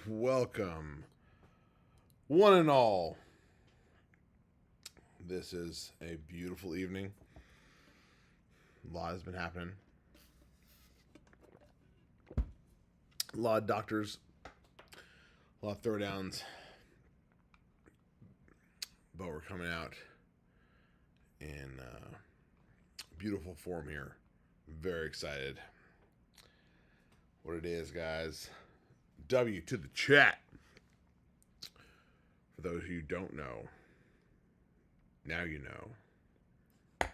Welcome, one and all. This is a beautiful evening. A lot has been happening. A lot of doctors, a lot of throwdowns, but we're coming out in beautiful form here. Very excited. What it is, guys. W to the chat. For those who don't know, now you know.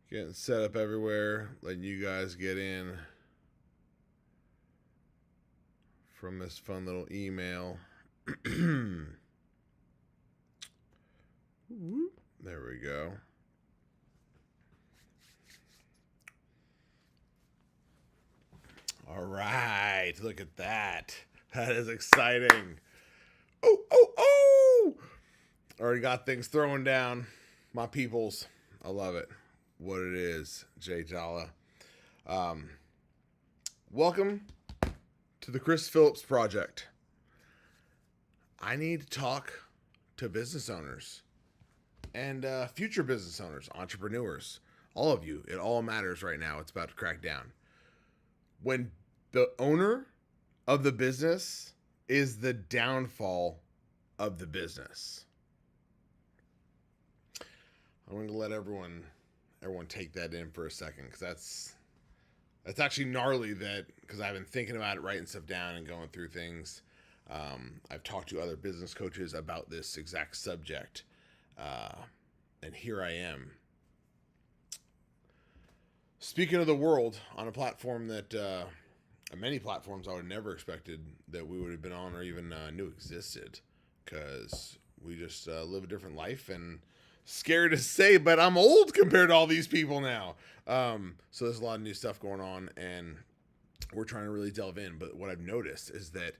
Getting set up everywhere, letting you guys get in from this fun little email. There we go. All right, look at that. That is exciting. Oh! Already got things thrown down. My peoples. I love it. What it is, Jay Jala. Welcome to the Chris Phillips Project. I need to talk to business owners and future business owners, entrepreneurs, all of you. It all matters right now. It's about to crack down. When the owner of the business is the downfall of the business. I'm going to let everyone take that in for a second, because that's actually gnarly. That because I've been thinking about it, writing stuff down and going through things. I've talked to other business coaches about this exact subject, and here I am speaking of the world on a platform that many platforms I would have never expected that we would have been on or even knew existed, because we just live a different life. And scared to say, but I'm old compared to all these people now. So there's a lot of new stuff going on, and we're trying to really delve in. But what I've noticed is that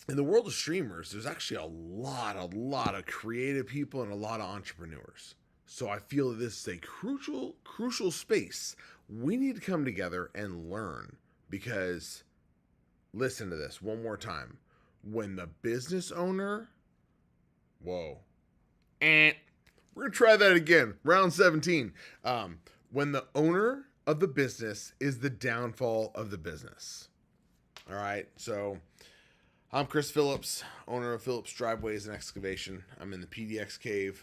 in the world of streamers, there's actually a lot of creative people and a lot of entrepreneurs. So I feel that this is a crucial space. We need to come together and learn, because listen to this one more time. When the business owner, we're going to try that again. Round 17. When the owner of the business is the downfall of the business. All right. So I'm Chris Phillips, owner of Phillips Driveways and Excavation. I'm in the PDX cave.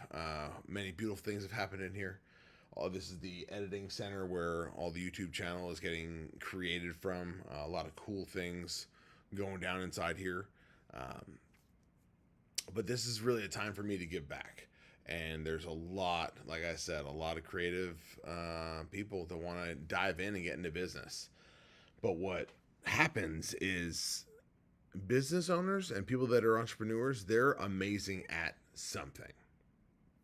Many beautiful things have happened in here. This is the editing center where all the YouTube channel is getting created from. A lot of cool things going down inside here. But this is really a time for me to give back. And there's a lot, like I said, a lot of creative people that want to dive in and get into business. But what happens is business owners and people that are entrepreneurs, they're amazing at something.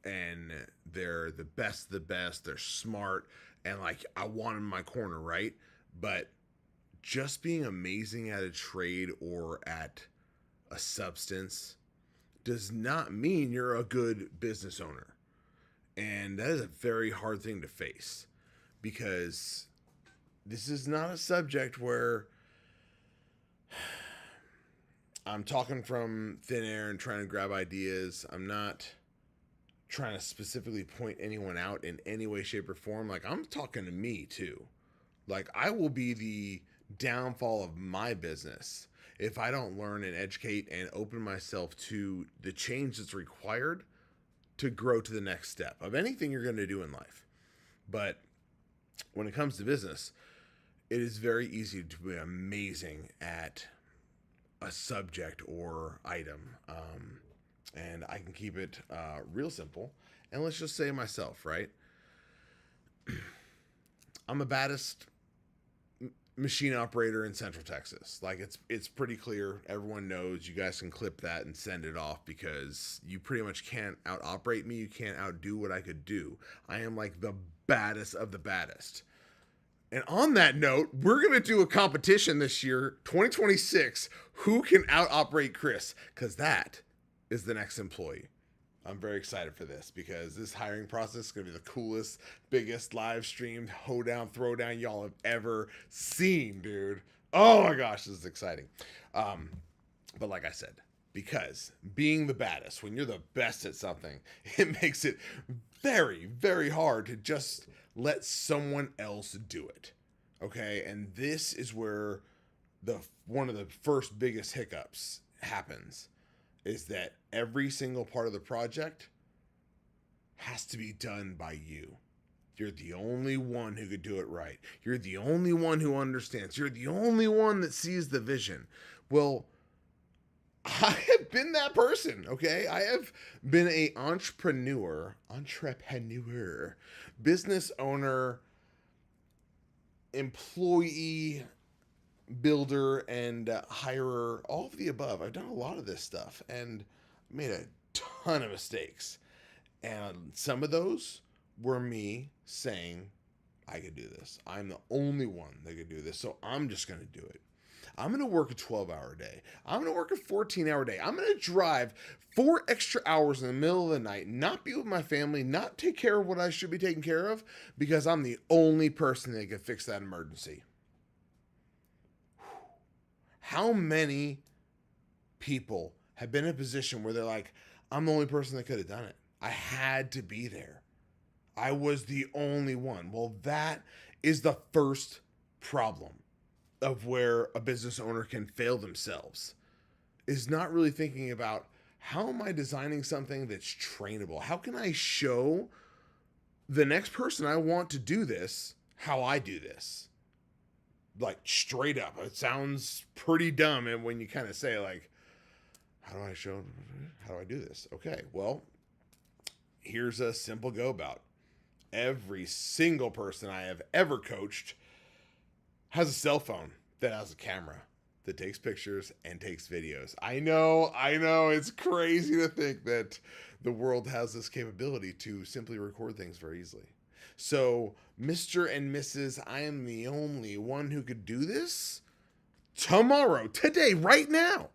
And they're the best. They're smart. And like, I want them in my corner, right? But just being amazing at a trade or at a substance does not mean you're a good business owner. And that is a very hard thing to face, because this is not a subject where I'm talking from thin air and trying to grab ideas. I'm not trying to specifically point anyone out in any way, shape, or form. Like, I'm talking to me too. Like, I will be the downfall of my business if I don't learn and educate and open myself to the change that's required to grow to the next step of anything you're going to do in life. But when it comes to business, it is very easy to be amazing at a subject or item. And I can keep it real simple. And let's just say myself, right? I'm a baddest machine operator in Central Texas. Like, it's pretty clear. Everyone knows. You guys can clip that and send it off, because you pretty much can't out operate me. You can't outdo what I could do. I am like the baddest of the baddest. And on that note, we're going to do a competition this year, 2026. Who can out operate Chris? Because that is the next employee. I'm very excited for this because this hiring process is going to be the coolest, biggest live streamed hoedown, throwdown y'all have ever seen, dude. Oh my gosh, this is exciting. Um, but like I said, because being the baddest, when you're the best at something, it makes it very, very hard to just let someone else do it. Okay, and this is where the one of the first biggest hiccups happens is that every single part of the project has to be done by you. You're the only one who could do it right. You're the only one who understands. You're the only one that sees the vision. Well, I have been that person, okay? I have been a entrepreneur, business owner, employee, builder, and hirer, all of the above. I've done a lot of this stuff and made a ton of mistakes. And some of those were me saying, I could do this. I'm the only one that could do this. So I'm just going to do it. I'm going to work a 12-hour day. I'm going to work a 14-hour day. I'm going to drive 4 extra hours in the middle of the night, not be with my family, not take care of what I should be taking care of because I'm the only person that can fix that emergency. How many people have been in a position where they're like, I'm the only person that could have done it. I had to be there. I was the only one. Well, that is the first problem of where a business owner can fail themselves, is not really thinking about how am I designing something that's trainable? How can I show the next person I want to do this how I do this? Like straight up. It sounds pretty dumb and when you kind of say like, how do I do this? Okay, well, here's a simple go about. Every single person I have ever coached has a cell phone that has a camera that takes pictures and takes videos. I know, it's crazy to think that the world has this capability to simply record things very easily. So, Mr. and Mrs., I am the only one who could do this tomorrow, today, right now.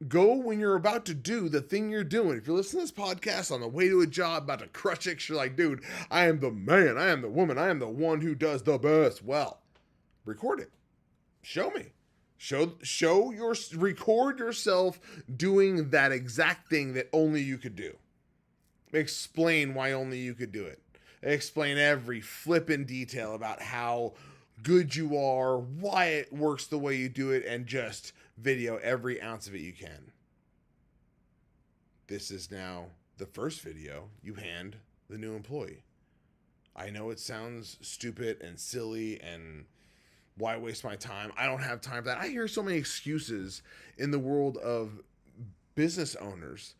Go when you're about to do the thing you're doing. If you're listening to this podcast on the way to a job, about to crush it, you're like, dude, I am the man, I am the woman, I am the one who does the best. Well, record it. Show me. Record yourself doing that exact thing that only you could do. Explain why only you could do it. Explain every flippin' detail about how good you are, why it works the way you do it, and just video every ounce of it you can. This is now the first video you hand the new employee. I know it sounds stupid and silly and why waste my time? I don't have time for that. I hear so many excuses in the world of business owners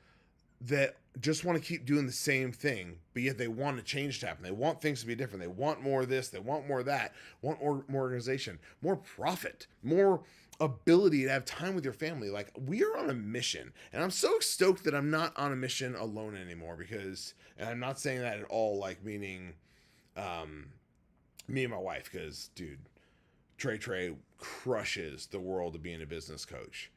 that just want to keep doing the same thing, but yet they want a change to happen. They want things to be different. They want more of this. They want more of that. Want more organization, more profit, more ability to have time with your family. Like, we are on a mission, and I'm so stoked that I'm not on a mission alone anymore because, and I'm not saying that at all like meaning me and my wife, because dude, Trey crushes the world of being a business coach.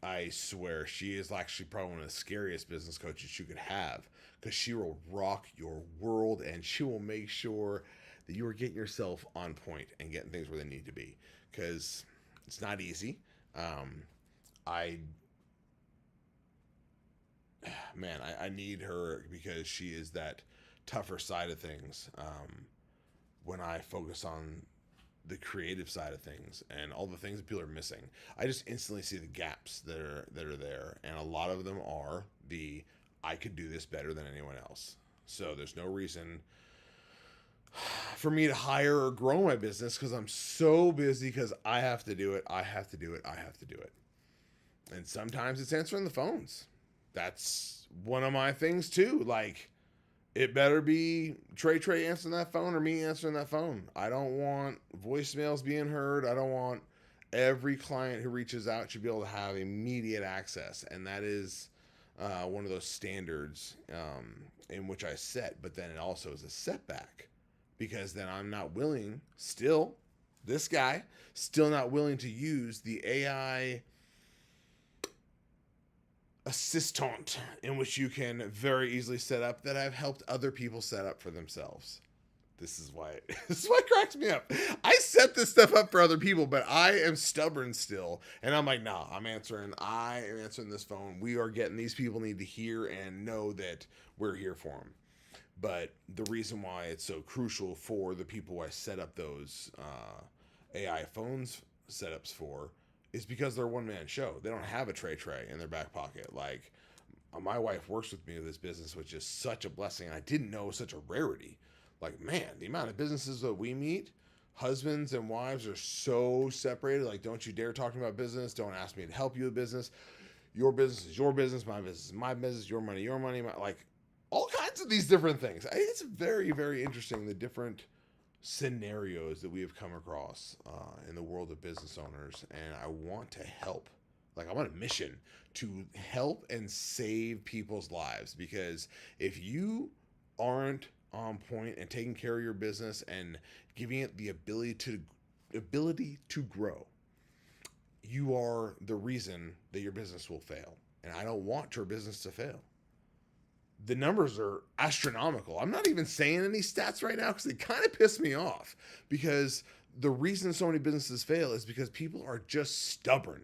I swear she is actually probably one of the scariest business coaches you could have because she will rock your world and she will make sure that you are getting yourself on point and getting things where they need to be because it's not easy. I need her because she is that tougher side of things. When I focus on the creative side of things and all the things that people are missing, I just instantly see the gaps that are there, and a lot of them are the I could do this better than anyone else. So there's no reason for me to hire or grow my business because I'm so busy because I have to do it. And sometimes it's answering the phones. That's one of my things too. Like, it better be Trey answering that phone or me answering that phone. I don't want voicemails being heard. I don't want every client who reaches out should be able to have immediate access. And that is one of those standards in which I set. But then it also is a setback because then I'm not willing, still not willing to use the AI assistant in which you can very easily set up that I've helped other people set up for themselves. This is why it cracks me up. I set this stuff up for other people, but I am stubborn still, and I'm like, nah, I am answering this phone. We are getting, these people need to hear and know that we're here for them. But the reason why it's so crucial for the people I set up those AI phones setups for is because they're a one-man show. They don't have a tray in their back pocket. Like, my wife works with me with this business, which is such a blessing. I didn't know it was such a rarity. Like, man, the amount of businesses that we meet, husbands and wives are so separated. Like, don't you dare talk about business. Don't ask me to help you with business. Your business is your business. My business is my business. Your money, like, all kinds of these different things. It's very, very interesting, the different scenarios that we have come across in the world of business owners. And I want to help. Like, I'm on a mission to help and save people's lives, because if you aren't on point and taking care of your business and giving it the ability to grow, you are the reason that your business will fail. And I don't want your business to fail. The numbers are astronomical. I'm not even saying any stats right now because they kind of piss me off, because the reason so many businesses fail is because people are just stubborn.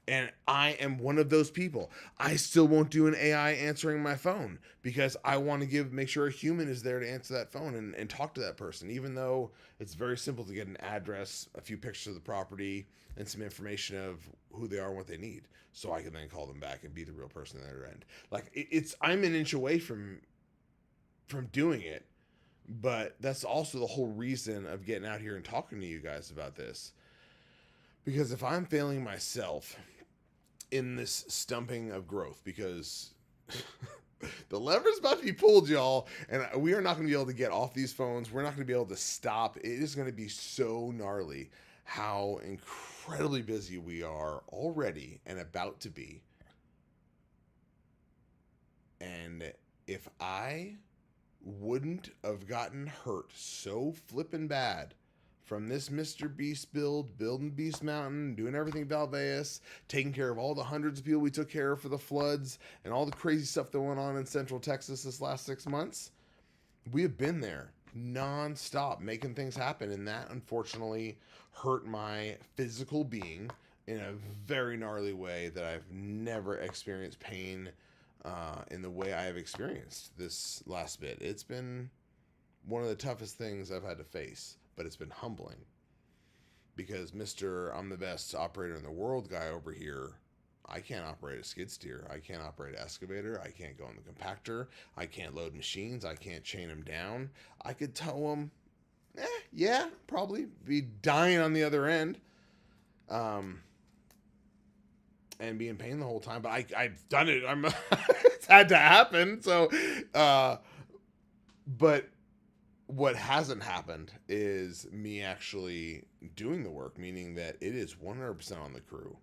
And I am one of those people. I still won't do an AI answering my phone because I want to make sure a human is there to answer that phone and talk to that person, even though it's very simple to get an address, a few pictures of the property, and some information of who they are and what they need, so I can then call them back and be the real person on the other end. Like, I'm an inch away from doing it, but that's also the whole reason of getting out here and talking to you guys about this. Because if I'm failing myself in this stumping of growth, because the lever's about to be pulled, y'all, and we are not going to be able to get off these phones. We're not going to be able to stop. It is going to be so gnarly how incredibly busy we are already and about to be. And if I wouldn't have gotten hurt so flippin' bad from this Mr. Beast building Beast Mountain, doing everything Valveus, taking care of all the hundreds of people we took care of for the floods, and all the crazy stuff that went on in Central Texas this last 6 months, we have been there nonstop making things happen. And that, unfortunately, hurt my physical being in a very gnarly way that I've never experienced pain in the way I have experienced this last bit. It's been one of the toughest things I've had to face. But it's been humbling, because Mr. I'm the best operator in the world guy over here, I can't operate a skid steer. I can't operate an excavator. I can't go in the compactor. I can't load machines. I can't chain them down. I could tow them. Yeah, probably be dying on the other end. And be in pain the whole time. But I've done it. It's had to happen. So, but what hasn't happened is me actually doing the work, meaning that it is 100% on the crew.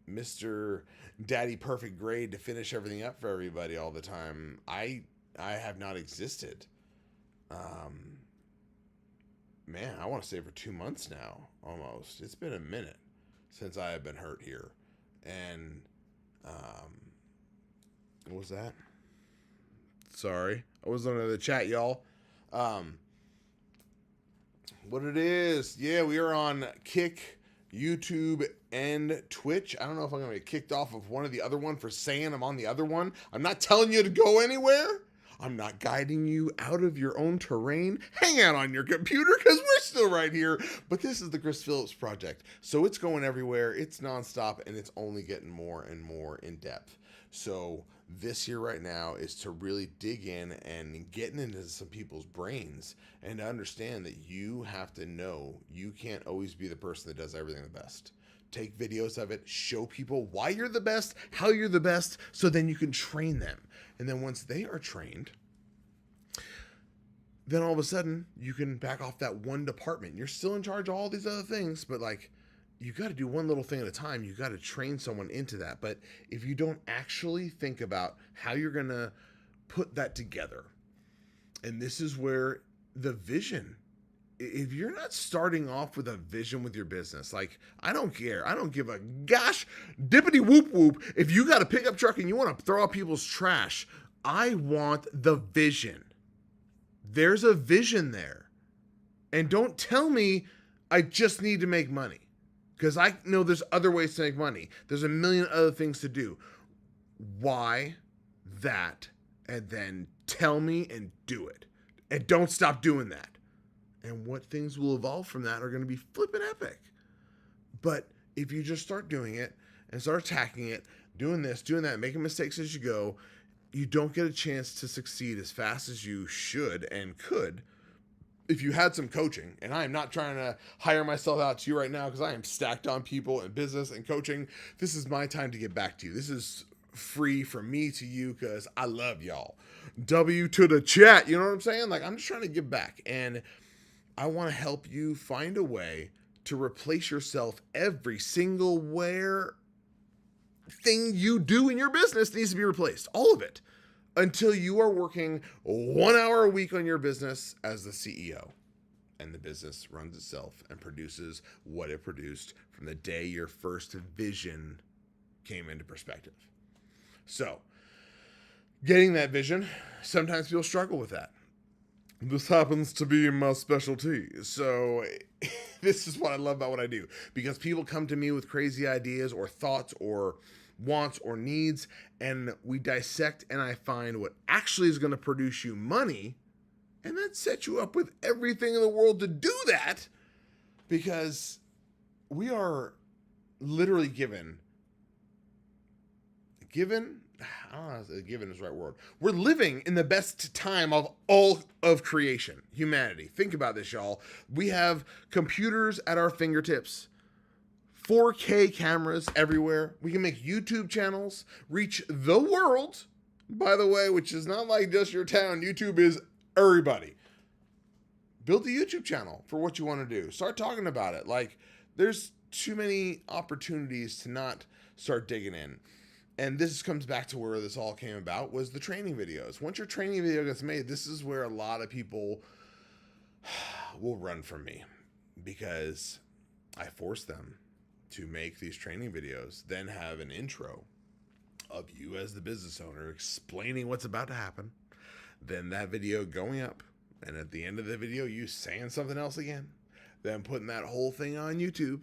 Mr. Daddy Perfect Grade to finish everything up for everybody all the time, I have not existed. Man, I want to say for 2 months now, almost. It's been a minute since I have been hurt here. And, what was that? Sorry. I was under the chat, y'all. What it is, yeah, we are on Kick, YouTube, and Twitch. I don't know if I'm gonna get kicked off of one or the other one for saying I'm on the other one. I'm not telling you to go anywhere. I'm not guiding you out of your own terrain. Hang out on your computer, because we're still right here. But this is the Chris Phillips Project, so it's going everywhere. It's nonstop, and it's only getting more and more in depth. So this here right now is to really dig in and getting into some people's brains, and to understand that you have to know you can't always be the person that does everything the best. Take videos of it, show people why you're the best, how you're the best, so then you can train them. And then once they are trained, then all of a sudden you can back off that one department. You're still in charge of all these other things, but like, you got to do one little thing at a time. You got to train someone into that. But if you don't actually think about how you're going to put that together, and this is where the vision if you're not starting off with a vision with your business, like, I don't care. I don't give a gosh dippity whoop whoop. If you got a pickup truck and you want to throw out people's trash, I want the vision. There's a vision there. And don't tell me I just need to make money, because I know there's other ways to make money. There's a million other things to do. Why that? And then tell me and do it. And don't stop doing that. And what things will evolve from that are going to be flippin' epic. But if you just start doing it and start attacking it, doing this, doing that, making mistakes as you go, you don't get a chance to succeed as fast as you should and could if you had some coaching. And I am not trying to hire myself out to you right now, because I am stacked on people and business and coaching. This is my time to get back to you. This is free from me to you, because I love y'all. W to the chat. You know what I'm saying? Like, I'm just trying to give back. And I want to help you find a way to replace yourself every single thing you do in your business needs to be replaced. All of it. Until you are working 1 hour a week on your business as the CEO. And the business runs itself and produces what it produced from the day your first vision came into perspective. So, getting that vision, sometimes people struggle with that. This happens to be my specialty. So this is what I love about what I do, because people come to me with crazy ideas or thoughts or wants or needs, and we dissect, and I find what actually is going to produce you money, and that sets you up with everything in the world to do that, because we are literally given, I don't know if given is the right word. We're living in the best time of all of creation, humanity. Think about this, y'all. We have computers at our fingertips, 4K cameras everywhere. We can make YouTube channels, reach the world, by the way, which is not like just your town. YouTube is everybody. Build a YouTube channel for what you want to do. Start talking about it. Like, there's too many opportunities to not start digging in. And this comes back to where this all came about, was the training videos. Once your training video gets made, this is where a lot of people will run from me, because I force them to make these training videos, then have an intro of you as the business owner explaining what's about to happen, then that video going up, and at the end of the video, you saying something else again, then putting that whole thing on YouTube,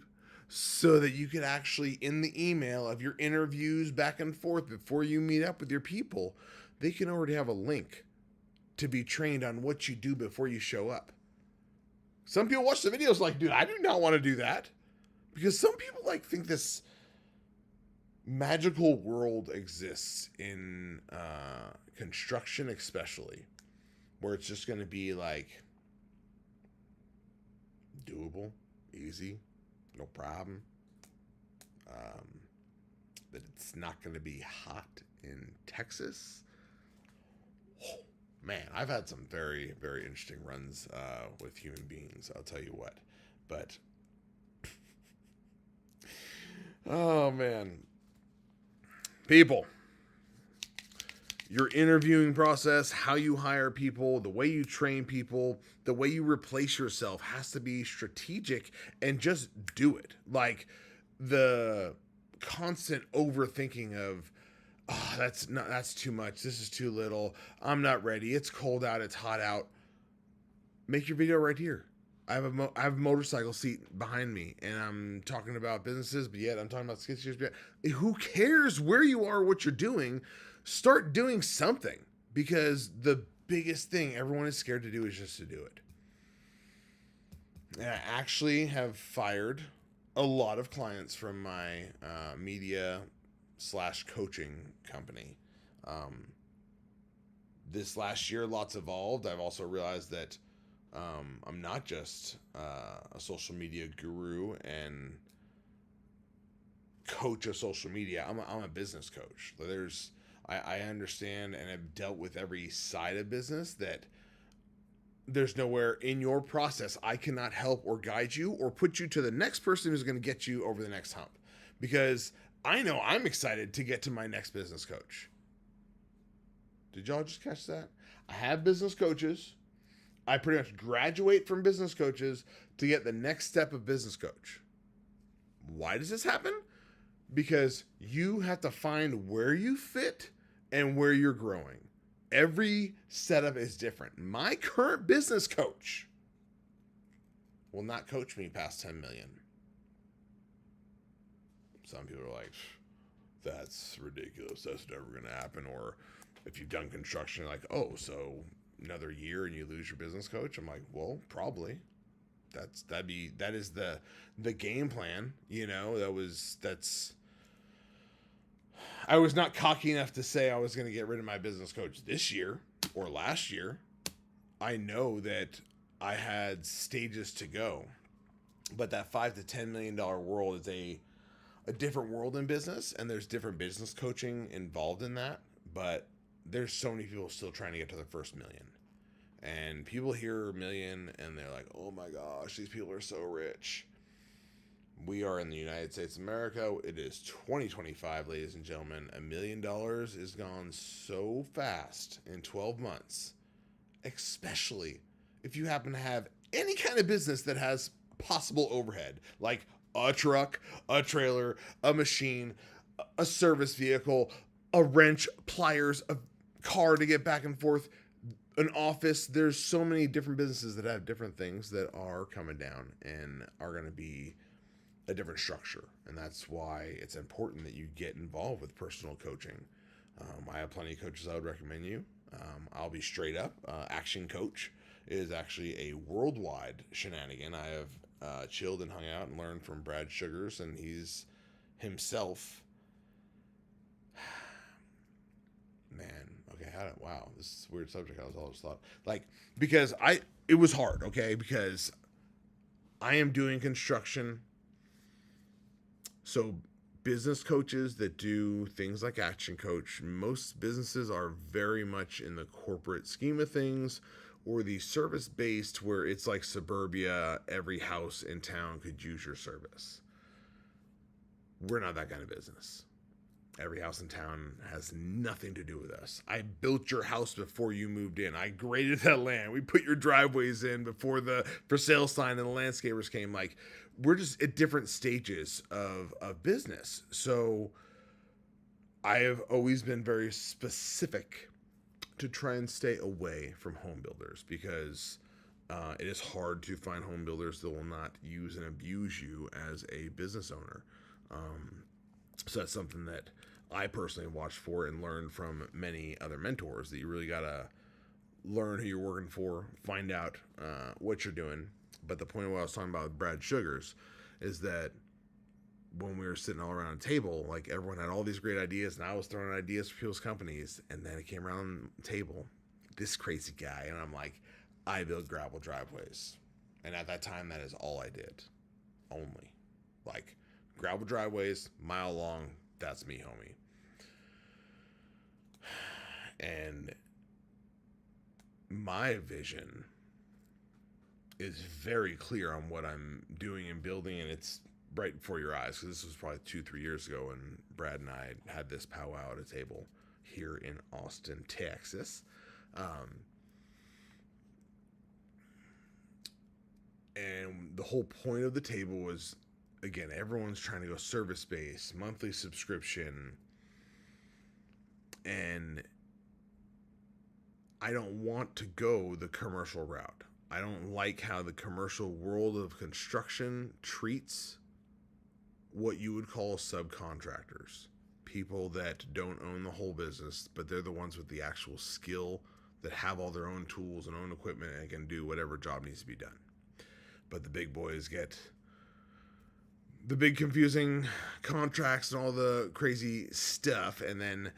so that you could actually, in the email of your interviews back and forth before you meet up with your people, they can already have a link to be trained on what you do before you show up. Some people watch the videos like, dude, I do not want to do that. Because some people think this magical world exists in construction, especially, where it's just going to be like doable, easy, no problem. That it's not going to be hot in Texas. Oh, man, I've had some very, very interesting runs with human beings, I'll tell you what. But, oh, man. People. Your interviewing process, how you hire people, the way you train people, the way you replace yourself has to be strategic, and just do it. Like, the constant overthinking of, oh, that's too much. This is too little. I'm not ready. It's cold out. It's hot out. Make your video right here. I have a motorcycle seat behind me, and I'm talking about businesses, but yet I'm talking about skid steers. Who cares where you are, what you're doing? Start doing something, because the biggest thing everyone is scared to do is just to do it. And I actually have fired a lot of clients from my media/coaching company. This last year, lots evolved. I've also realized that I'm not just a social media guru and coach of social media. I'm a business coach. I understand and have dealt with every side of business, that there's nowhere in your process I cannot help or guide you or put you to the next person who's going to get you over the next hump. Because I know I'm excited to get to my next business coach. Did y'all just catch that? I have business coaches. I pretty much graduate from business coaches to get the next step of business coach. Why does this happen? Because you have to find where you fit and where you're growing. Every setup is different. My current business coach will not coach me past 10 million. Some people are like, that's ridiculous. That's never going to happen. Or if you've done construction, you're like, oh, so another year and you lose your business coach. I'm like, well, probably. That is the game plan. You know, I was not cocky enough to say I was going to get rid of my business coach this year or last year. I know that I had stages to go, but that $5 to $10 million world is a different world in business, and there's different business coaching involved in that. But there's so many people still trying to get to their first million, and people hear million and they're like, "Oh my gosh, these people are so rich." We are in the United States of America. It is 2025, ladies and gentlemen. $1 million is gone so fast in 12 months, especially if you happen to have any kind of business that has possible overhead, like a truck, a trailer, a machine, a service vehicle, a wrench, pliers, a car to get back and forth, an office. There's so many different businesses that have different things that are coming down and are going to be a different structure. And that's why it's important that you get involved with personal coaching. I have plenty of coaches I would recommend you. I'll be straight up. Action Coach is actually a worldwide shenanigan. I have chilled and hung out and learned from Brad Sugars, and he's himself. Man, okay, wow, this is a weird subject. I was always thought, like, because it was hard, okay, because I am doing construction. So business coaches that do things like Action Coach, most businesses are very much in the corporate scheme of things, or the service based where it's like suburbia, every house in town could use your service. We're not that kind of business. Every house in town has nothing to do with us. I built your house before you moved in. I graded that land. We put your driveways in before the for sale sign and the landscapers came. Like, we're just at different stages of business. So I have always been very specific to try and stay away from home builders, because it is hard to find home builders that will not use and abuse you as a business owner. So that's something that I personally watched for and learned from many other mentors, that you really got to learn who you're working for, find out what you're doing. But the point of what I was talking about with Brad Sugars is that when we were sitting all around a table, like, everyone had all these great ideas, and I was throwing ideas for people's companies, and then it came around the table, this crazy guy, and I'm like, I build gravel driveways. And at that time, that is all I did. Only. Like, gravel driveways, mile long, that's me, homie. And my vision is very clear on what I'm doing and building, and it's right before your eyes, because this was probably 2-3 years ago when Brad and I had this powwow at a table here in Austin, Texas. And the whole point of the table was, again, everyone's trying to go service-based, monthly subscription, and I don't want to go the commercial route. I don't like how the commercial world of construction treats what you would call subcontractors. People that don't own the whole business, but they're the ones with the actual skill, that have all their own tools and own equipment and can do whatever job needs to be done. But the big boys get the big confusing contracts and all the crazy stuff, and then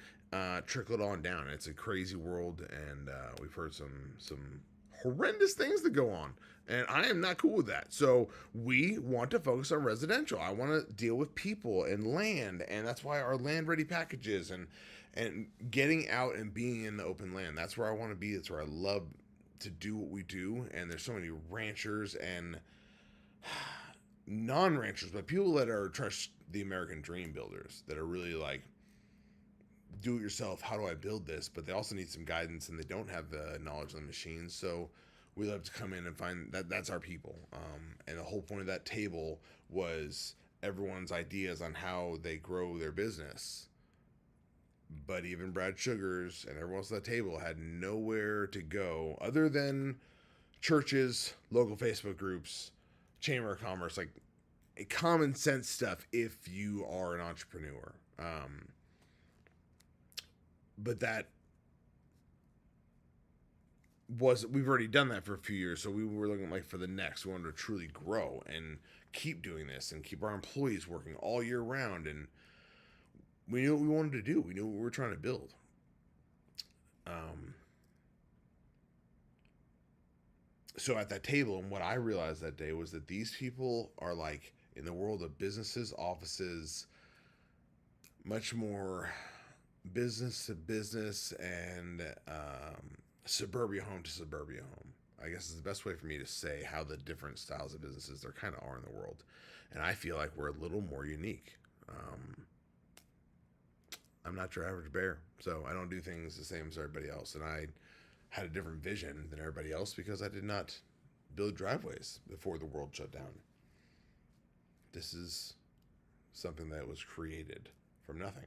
trickle it on down. It's a crazy world, and we've heard some horrendous things that go on, and I am not cool with that. So we want to focus on residential. I want to deal with people and land, and that's why our land ready packages and getting out and being in the open land. That's where I want to be. That's where I love to do what we do. And there's so many ranchers and non-ranchers, but people that are trust the American dream builders, that are really like, do it yourself. How do I build this? But they also need some guidance, and they don't have the knowledge of the machines. So we love to come in and find that's our people. And the whole point of that table was everyone's ideas on how they grow their business. But even Brad Sugars and everyone else at the table had nowhere to go other than churches, local Facebook groups, Chamber of Commerce, like common sense stuff if you are an entrepreneur. But that we've already done that for a few years, so we were looking like for the next. We wanted to truly grow and keep doing this and keep our employees working all year round, and we knew what we wanted to do. We knew what we were trying to build. So at that table, and what I realized that day was that these people are like in the world of businesses, offices, much more business to business and suburbia home to suburbia home. I guess is the best way for me to say how the different styles of businesses there kind of are in the world. And I feel like we're a little more unique. I'm not your average bear, so I don't do things the same as everybody else. And I had a different vision than everybody else because I did not build driveways before the world shut down. This is something that was created from nothing.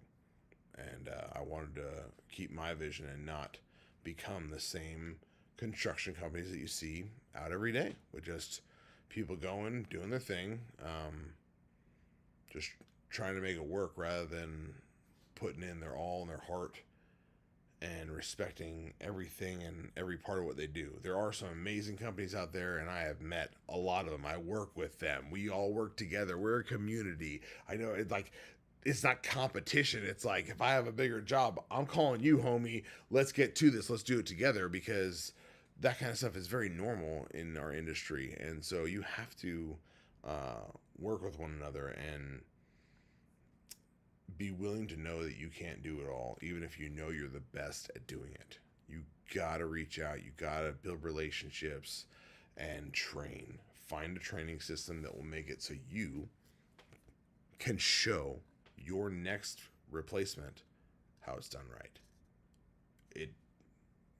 And I wanted to keep my vision and not become the same construction companies that you see out every day with just people going, doing their thing, just trying to make it work rather than putting in their all and their heart and respecting everything and every part of what they do. There are some amazing companies out there, and I have met a lot of them. I work with them. We all work together. We're a community. I know it's not competition. It's like, if I have a bigger job, I'm calling you, homie. Let's get to this. Let's do it together, because that kind of stuff is very normal in our industry. And so you have to work with one another and be willing to know that you can't do it all, even if you know you're the best at doing it. You gotta reach out. You gotta build relationships and train. Find a training system that will make it so you can show your next replacement how it's done right.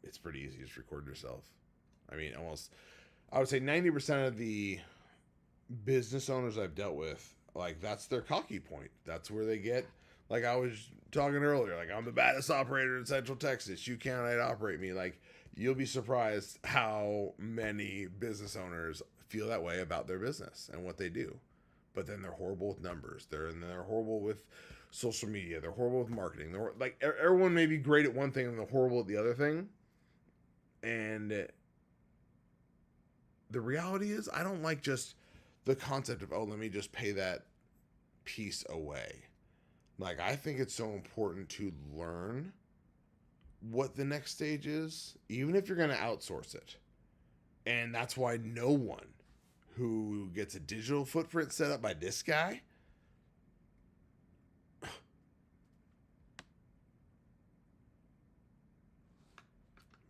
It's pretty easy. Just record yourself. I mean, I would say 90% of the business owners I've dealt with, like, that's their cocky point. That's where they get, like I was talking earlier, like, I'm the baddest operator in Central Texas. You can't operate me. Like, you'll be surprised how many business owners feel that way about their business and what they do. But then they're horrible with numbers. They're horrible with social media. They're horrible with marketing. They're like, everyone may be great at one thing and they're horrible at the other thing. And the reality is, I don't like just the concept of, oh, let me just pay that piece away. Like, I think it's so important to learn what the next stage is, even if you're going to outsource it. And that's why no one who gets a digital footprint set up by this guy,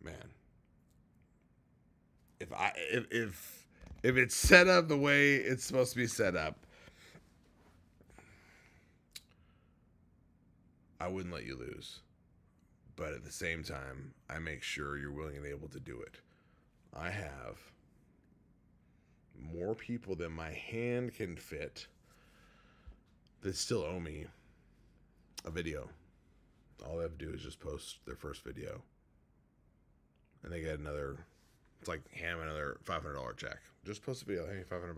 man, if it's set up the way it's supposed to be set up, I wouldn't let you lose. But at the same time, I make sure you're willing and able to do it. I have more people than my hand can fit that still owe me a video. All they have to do is just post their first video, and they get another. It's like hand another $500 check. Just post a video. Hey, $500.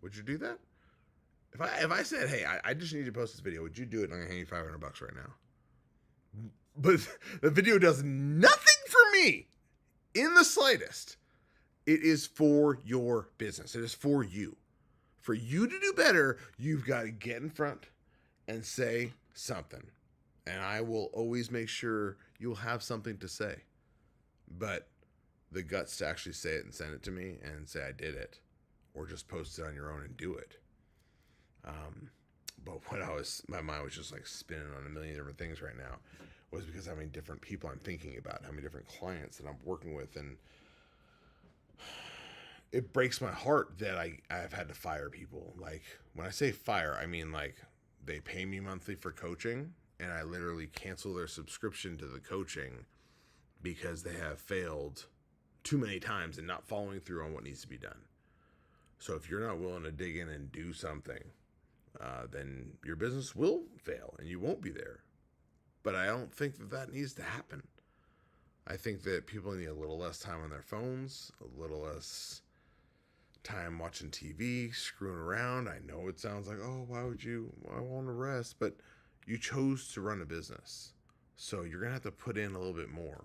Would you do that? If I said, hey, I just need you to post this video, would you do it? And I'm gonna hand you $500 right now. But the video does nothing for me in the slightest. It is for your business. It is for you. For you to do better, you've got to get in front and say something. And I will always make sure you'll have something to say. But the guts to actually say it and send it to me and say I did it, or just post it on your own and do it. But my mind was just like spinning on a million different things right now, was because how many different people I'm thinking about, how many different clients that I'm working with, and it breaks my heart that I've had to fire people. Like, when I say fire, I mean, like, they pay me monthly for coaching, and I literally cancel their subscription to the coaching because they have failed too many times and not following through on what needs to be done. So if you're not willing to dig in and do something, then your business will fail and you won't be there. But I don't think that needs to happen. I think that people need a little less time on their phones, a little less time watching TV, screwing around. I know it sounds like, oh, why would you? I want to rest. But you chose to run a business. So you're going to have to put in a little bit more.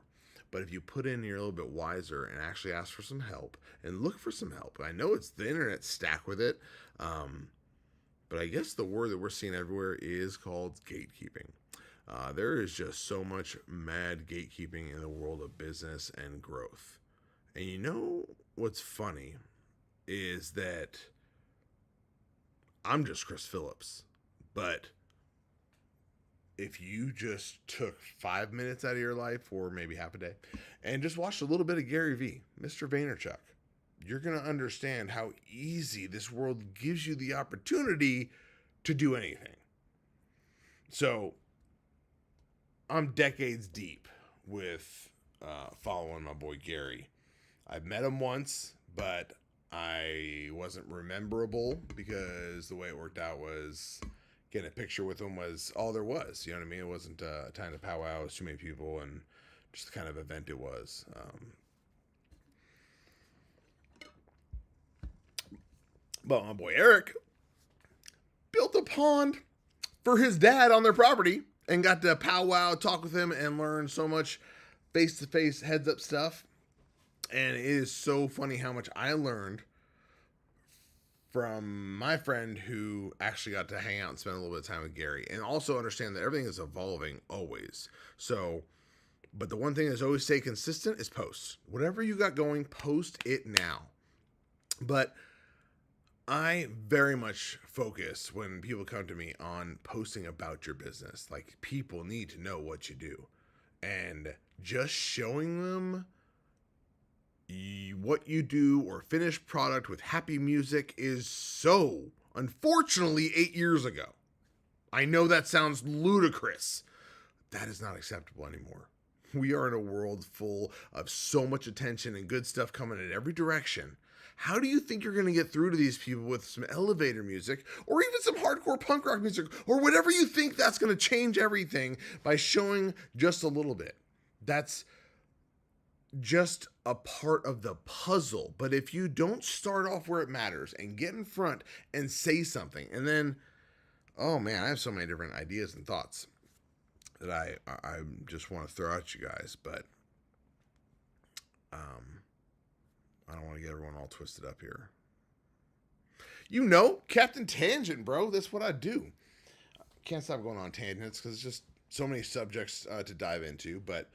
But if you put in and you're a little bit wiser and actually ask for some help and look for some help. I know it's the internet stacked with it. But I guess the word that we're seeing everywhere is called gatekeeping. There is just so much mad gatekeeping in the world of business and growth. And you know what's funny is that I'm just Chris Phillips. But if you just took 5 minutes out of your life, or maybe half a day, and just watched a little bit of Gary Vee, Mr. Vaynerchuk, you're going to understand how easy this world gives you the opportunity to do anything. So I'm decades deep with following my boy Gary. I've met him once, but I wasn't rememberable because the way it worked out was getting a picture with him was all there was. You know what I mean? It wasn't a time to powwow. It was too many people and just the kind of event it was. But my boy Eric built a pond for his dad on their property and got to powwow, talk with him, and learn so much face-to-face, heads-up stuff. And it is so funny how much I learned from my friend who actually got to hang out and spend a little bit of time with Gary. And also understand that everything is evolving always. So, but the one thing that's always stay consistent is post. Whatever you got going, post it now. But I very much focus when people come to me on posting about your business. Like, people need to know what you do. And just showing them what you do or finished product with happy music is so, unfortunately, 8 years ago. I know that sounds ludicrous. That is not acceptable anymore. We are in a world full of so much attention and good stuff coming in every direction. How do you think you're going to get through to these people with some elevator music or even some hardcore punk rock music or whatever you think that's going to change everything by showing just a little bit? That's just a part of the puzzle. But if you don't start off where it matters and get in front and say something, and then, oh man, I have so many different ideas and thoughts that I just want to throw at you guys, but I don't want to get everyone all twisted up here. You know, Captain Tangent, bro. That's what I do. Can't stop going on tangents because it's just so many subjects to dive into. But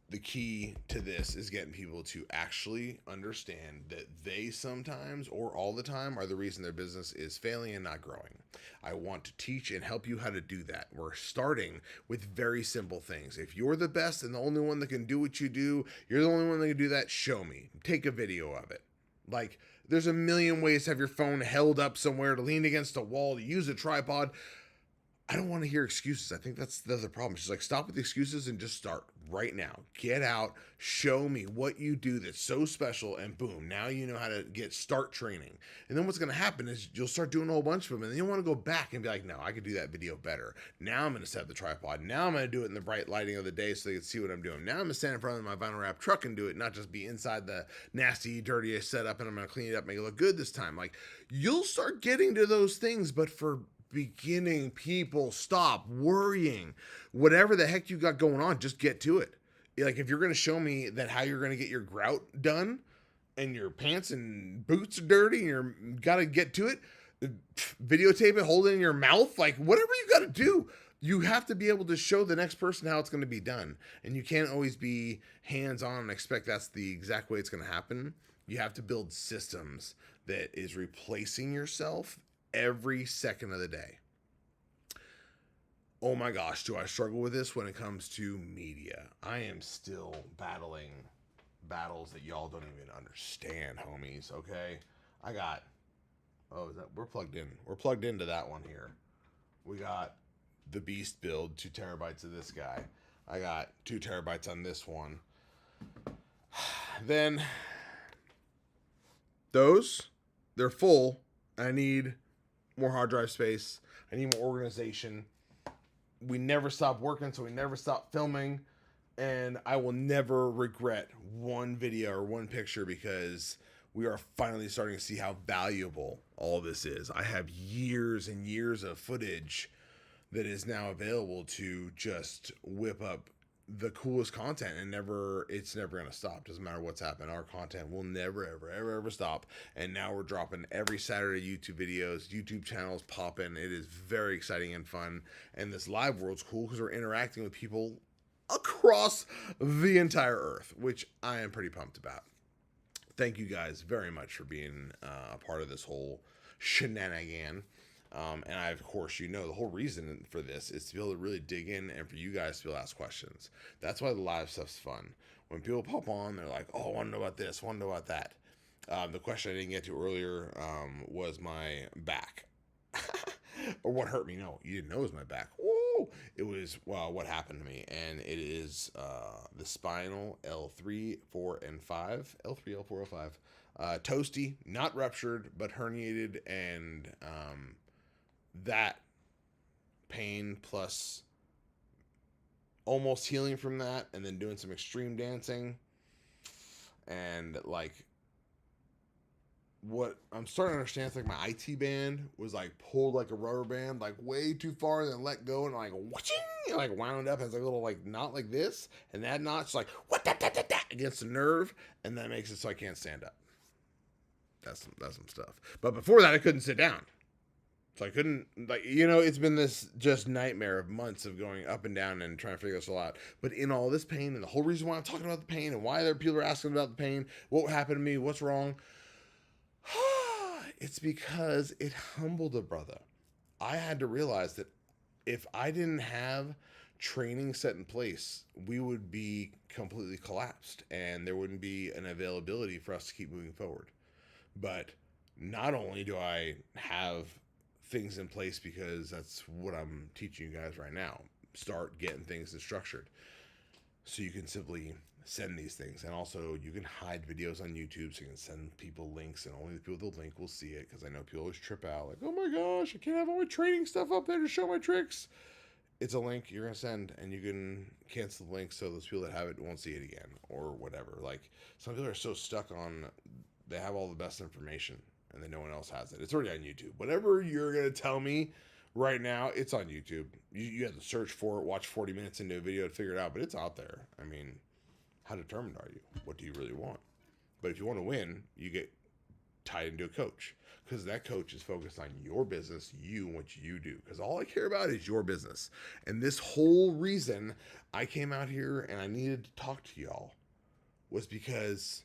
the key to this is getting people to actually understand that they sometimes or all the time are the reason their business is failing and not growing. I want to teach and help you how to do that. We're starting with very simple things. If you're the best and the only one that can do what you do, you're the only one that can do that, show me. Take a video of it. Like, there's a million ways to have your phone held up somewhere, to lean against a wall, to use a tripod. I don't want to hear excuses. I think that's the other problem. She's like, stop with the excuses and just start right now. Get out. Show me what you do that's so special, and boom, now you know how to start training. And then what's going to happen is you'll start doing a whole bunch of them, and then you want to go back and be like, no, I could do that video better. Now I'm going to set up the tripod. Now I'm going to do it in the bright lighting of the day so they can see what I'm doing. Now I'm going to stand in front of my vinyl wrap truck and do it, not just be inside the nasty, dirty setup, and I'm going to clean it up, make it look good this time. Like, you'll start getting to those things, but for beginning people, stop worrying. Whatever the heck you got going on, just get to it. Like, if you're going to show me that how you're going to get your grout done and your pants and boots are dirty and you're got to get to it, videotape it, hold it in your mouth, like whatever you got to do, you have to be able to show the next person how it's going to be done. And you can't always be hands-on and expect that's the exact way it's going to happen. You have to build systems that is replacing yourself every second of the day. Oh my gosh, do I struggle with this when it comes to media? I am still battling battles that y'all don't even understand, homies, okay? We're plugged in. We're plugged into that one here. We got the Beast build, 2 terabytes of this guy. I got 2 terabytes on this one. then they're full. I need more hard drive space. I need more organization. We never stop working, so we never stop filming. And I will never regret one video or one picture because we are finally starting to see how valuable all this is. I have years and years of footage that is now available to just whip up the coolest content, and it's never going to stop. Doesn't matter what's happened. Our content will never, ever, ever, ever stop. And now we're dropping every Saturday YouTube videos, YouTube channels popping. It is very exciting and fun. And this live world's cool because we're interacting with people across the entire earth, which I am pretty pumped about. Thank you guys very much for being a part of this whole shenanigan. And I, of course, the whole reason for this is to be able to really dig in and for you guys to be able to ask questions. That's why the live stuff's fun. When people pop on, they're like, oh, I want to know about this, I want to know about that. The question I didn't get to earlier was my back. Or what hurt me. No, you didn't know it was my back. Woo! It was, what happened to me. And it is the spinal L3, 4, and 5. L3, L4, L5. Toasty, not ruptured, but herniated, and that pain plus almost healing from that, and then doing some extreme dancing, and like what I'm starting to understand is like my IT band was like pulled like a rubber band like way too far and then let go and like whooshing, like wound up as like a little like knot like this, and that knot's like what that against the nerve, and that makes it so I can't stand up. That's some stuff. But before that I couldn't sit down. So I couldn't, it's been this just nightmare of months of going up and down and trying to figure this all out. But in all this pain, and the whole reason why I'm talking about the pain and why people are asking about the pain, what happened to me, what's wrong, it's because it humbled a brother. I had to realize that if I didn't have training set in place, we would be completely collapsed and there wouldn't be an availability for us to keep moving forward. But not only do I have things in place because that's what I'm teaching you guys right now. Start getting things structured so you can simply send these things. And also you can hide videos on YouTube so you can send people links, and only the people with the link will see it, because I know people always trip out like, oh my gosh, I can't have all my training stuff up there to show my tricks. It's a link you're going to send, and you can cancel the link so those people that have it won't see it again or whatever. Like, some people are so stuck on, they have all the best information and then no one else has it. It's already on YouTube. Whatever you're going to tell me right now, it's on YouTube. You have to search for it, watch 40 minutes into a video to figure it out, but it's out there. I mean, how determined are you? What do you really want? But if you want to win, you get tied into a coach, because that coach is focused on your business, you, what you do, because all I care about is your business. And this whole reason I came out here and I needed to talk to y'all was because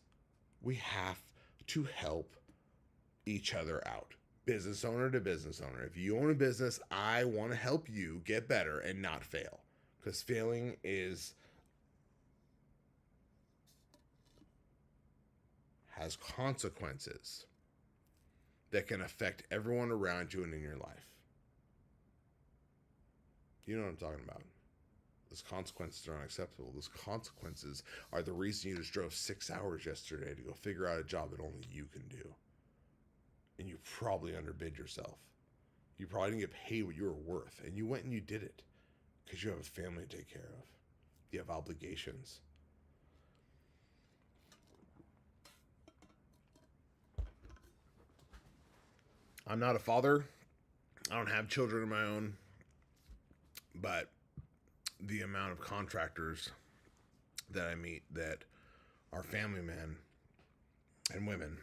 we have to help each other out, business owner to business owner. If you own a business, I want to help you get better and not fail, because failing has consequences that can affect everyone around you and in your life. You know what I'm talking about. Those consequences are unacceptable. Those consequences are the reason you just drove 6 hours yesterday to go figure out a job that only you can do. And you probably underbid yourself. You probably didn't get paid what you were worth. And you went and you did it because you have a family to take care of. You have obligations. I'm not a father. I don't have children of my own. But the amount of contractors that I meet that are family men and women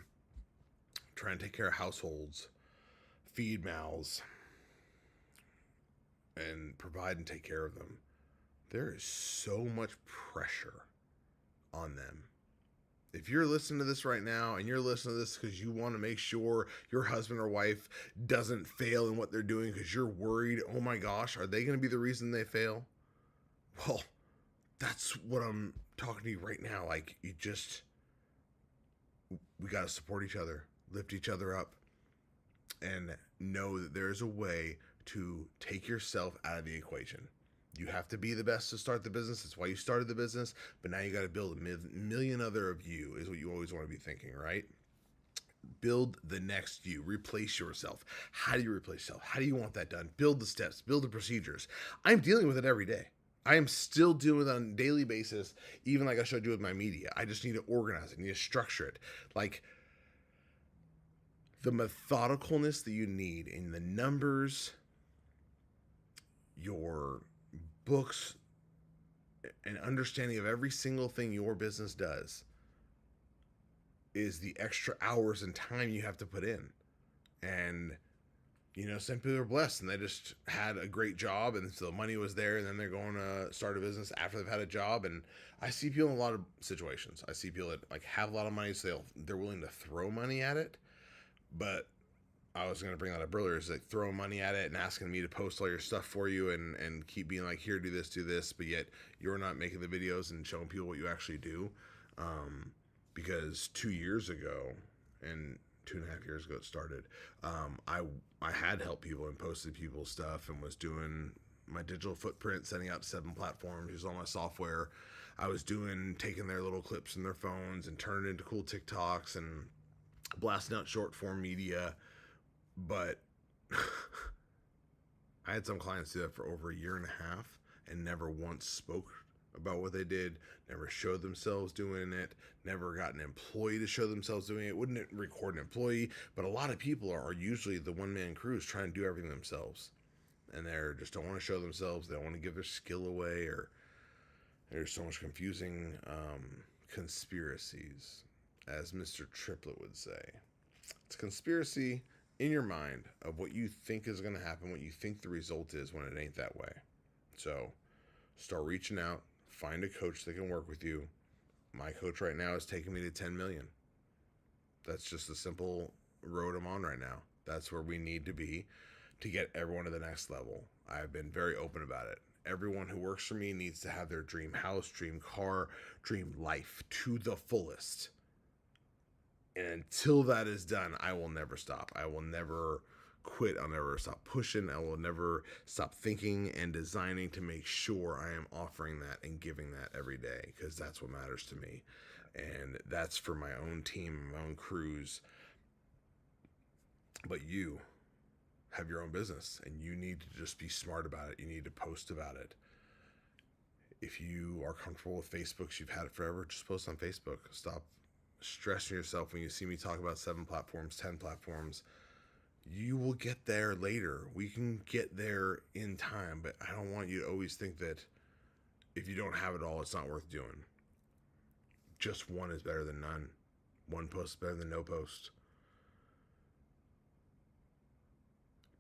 trying to take care of households, feed mouths, and provide and take care of them, there is so much pressure on them. If you're listening to this right now and you're listening to this because you want to make sure your husband or wife doesn't fail in what they're doing because you're worried, oh my gosh, are they going to be the reason they fail? Well, that's what I'm talking to you right now. Like, we got to support each other, lift each other up, and know that there's a way to take yourself out of the equation. You have to be the best to start the business. That's why you started the business. But now you got to build a million other of you, is what you always want to be thinking, right? Build the next you. Replace yourself. How do you replace yourself? How do you want that done? Build the steps. Build the procedures. I'm dealing with it every day. I am still dealing with it on a daily basis, even like I showed you with my media. I just need to organize it. I need to structure it. Like, the methodicalness that you need in the numbers, your books, and understanding of every single thing your business does is the extra hours and time you have to put in. And some people are blessed and they just had a great job, and so the money was there, and then they're going to start a business after they've had a job. And I see people in a lot of situations. I see people that like have a lot of money, so they're willing to throw money at it. But I was going to bring that up earlier, is like throwing money at it and asking me to post all your stuff for you and keep being like, here, do this, but yet you're not making the videos and showing people what you actually do. Because 2 years ago, and 2.5 years ago it started, I had helped people and posted people's stuff and was doing my digital footprint, sending out to 7 platforms, using all my software. I was taking their little clips in their phones and turning it into cool TikToks and blasting out short form media. But I had some clients do that for over 1.5 years and never once spoke about what they did, never showed themselves doing it, never got an employee to show themselves doing it. Wouldn't record an employee, but a lot of people are usually the one-man crews trying to do everything themselves, and they're just don't want to show themselves. They don't want to give their skill away, or there's so much confusing conspiracies, as Mr. Triplet would say. It's a conspiracy in your mind of what you think is going to happen, what you think the result is, when it ain't that way. So start reaching out. Find a coach that can work with you. My coach right now is taking me to 10 million. That's just the simple road I'm on right now. That's where we need to be to get everyone to the next level. I've been very open about it. Everyone who works for me needs to have their dream house, dream car, dream life to the fullest. And until that is done, I will never stop. I will never quit. I'll never stop pushing. I will never stop thinking and designing to make sure I am offering that and giving that every day, because that's what matters to me. And that's for my own team, my own crews. But you have your own business, and you need to just be smart about it. You need to post about it. If you are comfortable with Facebook, you've had it forever, just post on Facebook. Stop stressing yourself when you see me talk about 7 platforms, 10 platforms. You will get there later. We can get there in time, but I don't want you to always think that if you don't have it all, it's not worth doing. Just one is better than none. One post is better than no post.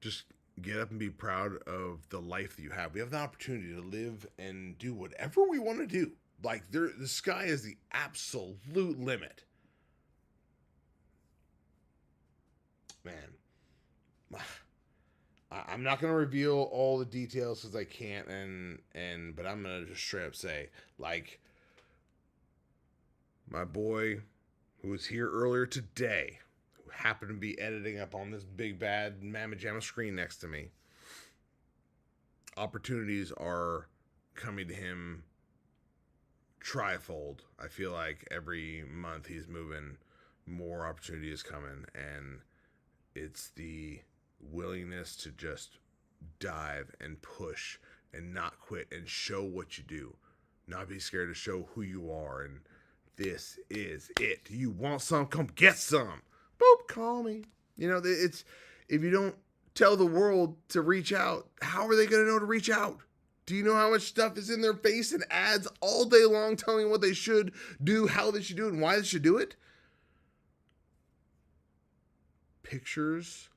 Just get up and be proud of the life that you have. We have the opportunity to live and do whatever we want to do. Like, the sky is the absolute limit. Man, I'm not going to reveal all the details because I can't, but I'm going to just straight up say, like, my boy who was here earlier today, who happened to be editing up on this big bad mamma jamma screen next to me, opportunities are coming to him trifold. I feel like every month he's moving, more opportunity is coming, and it's the willingness to just dive and push and not quit and show what you do. Not be scared to show who you are, and this is it. You want some? Come get some. Boop, call me. It's, if you don't tell the world to reach out, how are they going to know to reach out? Do you know how much stuff is in their face and ads all day long telling what they should do, how they should do it, and why they should do it? Pictures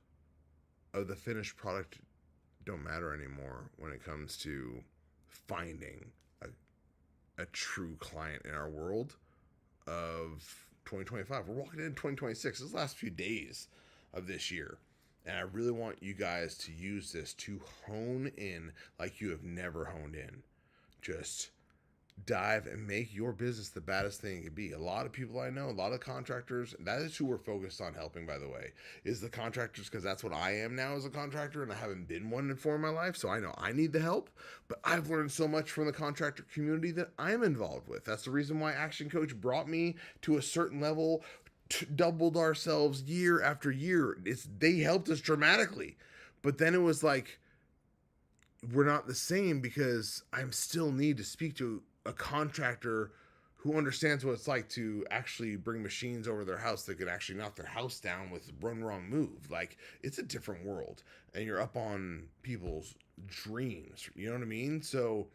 of the finished product don't matter anymore when it comes to finding a true client in our world of 2025. We're walking into 2026. This is the last few days of this year. And I really want you guys to use this to hone in like you have never honed in. Just dive and make your business the baddest thing it could be. A lot of people I know, a lot of contractors, that is who we're focused on helping, by the way, is the contractors, because that's what I am now as a contractor, and I haven't been one before in my life, so I know I need the help. But I've learned so much from the contractor community that I'm involved with. That's the reason why Action Coach brought me to a certain level, doubled ourselves year after year. They helped us dramatically. But then it was like, we're not the same, because I still need to speak to a contractor who understands what it's like to actually bring machines over their house that could actually knock their house down with one wrong move. Like, it's a different world, and you're up on people's dreams. You know what I mean? So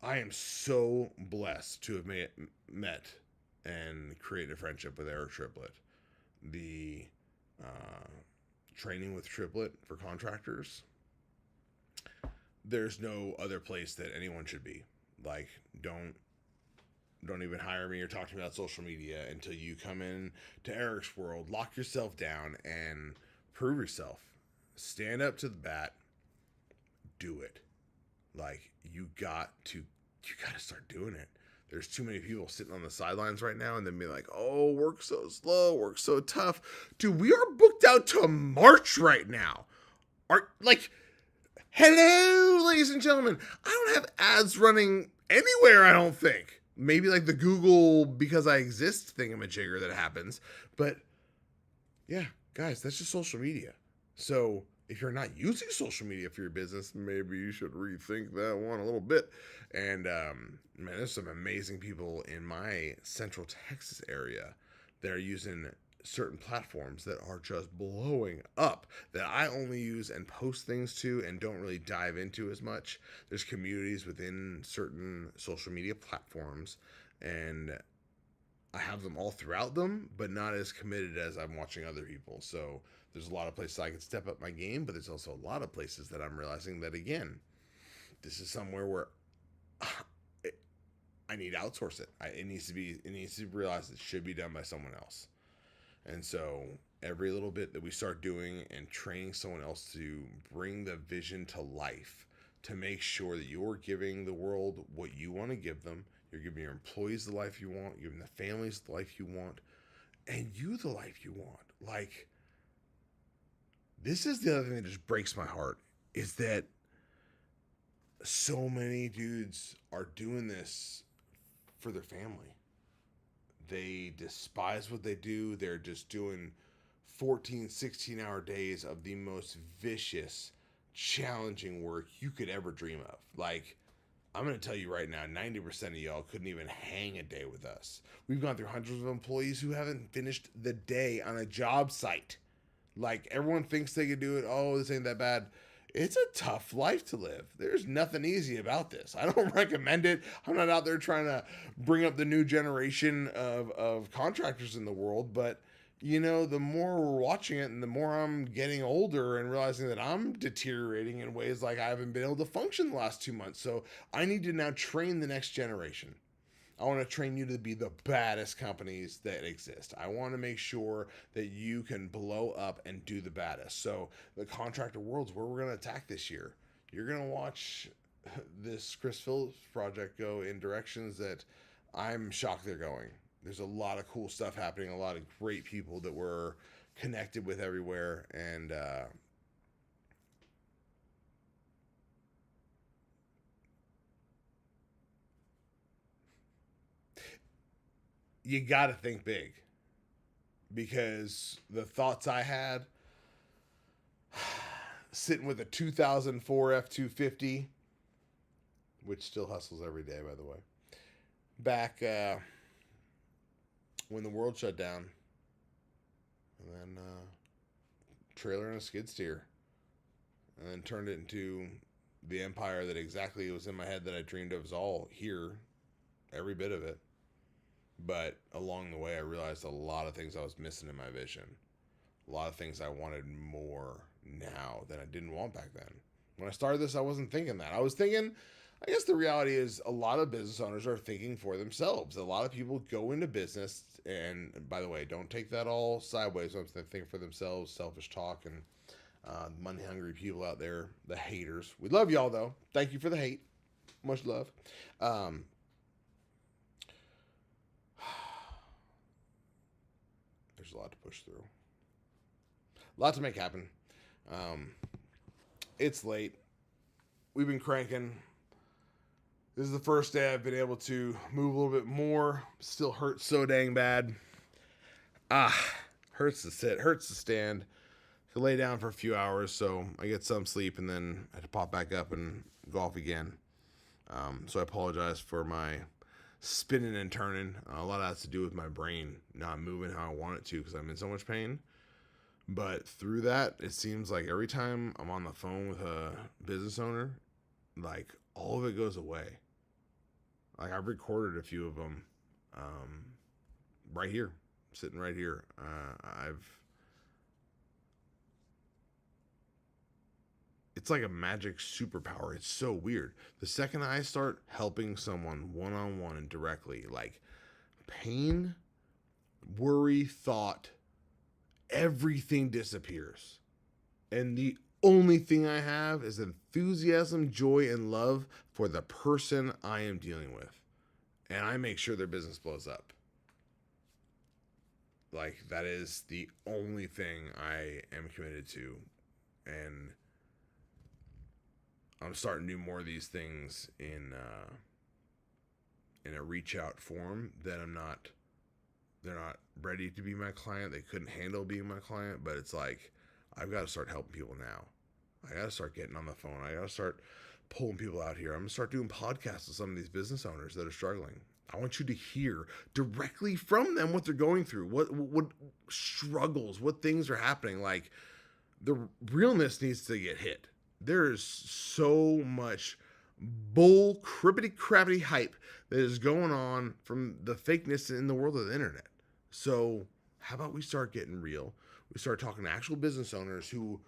I am so blessed to have met and created a friendship with Eric Triplett. The uh, training with Triplett for contractors, there's no other place that anyone should be. Like, don't even hire me or talk to me about social media until you come in to Eric's world, lock yourself down, and prove yourself. Stand up to the bat, do it. Like, you got to start doing it. There's too many people sitting on the sidelines right now and then be like, oh, work so slow, work so tough. Dude, we are booked out to March right now. Hello, ladies and gentlemen. I don't have ads running anywhere, I don't think. Maybe like the Google because I exist thingamajigger that happens. But yeah, guys, that's just social media. So if you're not using social media for your business, maybe you should rethink that one a little bit. And man, there's some amazing people in my Central Texas area that are using certain platforms that are just blowing up, that I only use and post things to and don't really dive into as much. There's communities within certain social media platforms, and I have them all throughout them, but not as committed as I'm watching other people. So there's a lot of places I can step up my game, but there's also a lot of places that I'm realizing that, again, this is somewhere where I need to outsource it. It needs to be realized it should be done by someone else. And so every little bit that we start doing and training someone else to bring the vision to life, to make sure that you're giving the world what you want to give them, you're giving your employees the life you want, you're giving the families the life you want, and you the life you want. Like, this is the other thing that just breaks my heart, is that so many dudes are doing this for their family. They despise what they do. They're just doing 14, 16-hour days of the most vicious, challenging work you could ever dream of. Like, I'm going to tell you right now, 90% of y'all couldn't even hang a day with us. We've gone through hundreds of employees who haven't finished the day on a job site. Like, everyone thinks they can do it. Oh, this ain't that bad. It's a tough life to live. There's nothing easy about this. I don't recommend it. I'm not out there trying to bring up the new generation of contractors in the world, but you know, the more we're watching it and the more I'm getting older and realizing that I'm deteriorating in ways like I haven't been able to function the last 2 months. So I need to now train the next generation. I want to train you to be the baddest companies that exist. I want to make sure that you can blow up and do the baddest. So the contractor world's where we're going to attack this year. You're going to watch this Chris Phillips project go in directions that I'm shocked they're going. There's a lot of cool stuff happening, a lot of great people that we're connected with everywhere, and you got to think big, because the thoughts I had sitting with a 2004 F-250, which still hustles every day, by the way, back when the world shut down, and then trailer and a skid steer, and then turned it into the empire that exactly was in my head that I dreamed of, was all here, every bit of it. But along the way, I realized a lot of things I was missing in my vision. A lot of things I wanted more now than I didn't want back then. When I started this, I wasn't thinking that. I was thinking, I guess the reality is a lot of business owners are thinking for themselves. A lot of people go into business, and by the way, don't take that all sideways. I'm thinking for themselves, selfish talk, and money-hungry people out there, the haters. We love y'all, though. Thank you for the hate. Much love. Um, there's a lot to push through. A lot to make happen. Um, it's late. We've been cranking. This is the first day I've been able to move a little bit more. Still hurts so dang bad. Hurts to sit, hurts to stand. I could lay down for a few hours, so I get some sleep, and then I had to pop back up and go off again. So I apologize for my spinning and turning. A lot of that has to do with my brain not moving how I want it to because I'm in so much pain. But through that, it seems like every time I'm on the phone with a business owner, like all of it goes away. Like I've recorded a few of them right here, sitting right here. It's like a magic superpower. It's so weird. The second I start helping someone one-on-one and directly, like pain, worry, thought, everything disappears. And the only thing I have is enthusiasm, joy, and love for the person I am dealing with. And I make sure their business blows up. Like, that is the only thing I am committed to. And I'm starting to do more of these things in a reach out form that they're not ready to be my client. They couldn't handle being my client, but it's like, I've got to start helping people now. I got to start getting on the phone. I got to start pulling people out here. I'm going to start doing podcasts with some of these business owners that are struggling. I want you to hear directly from them what they're going through, what struggles, what things are happening. Like, the realness needs to get hit. There is so much bull, cribbity-crabbity hype that is going on from the fakeness in the world of the internet. So how about we start getting real? We start talking to actual business owners who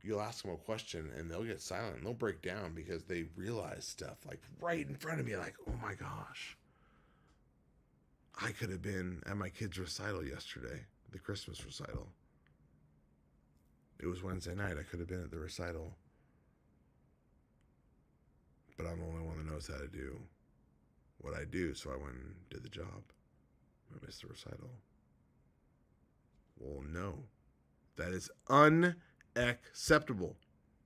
you'll ask them a question and they'll get silent. They'll break down because they realize stuff like right in front of me, like, oh my gosh, I could have been at my kid's recital yesterday, the Christmas recital. It was Wednesday night. I could have been at the recital. But I'm the only one that knows how to do what I do, so I went and did the job. I missed the recital. Well, no. That is unacceptable.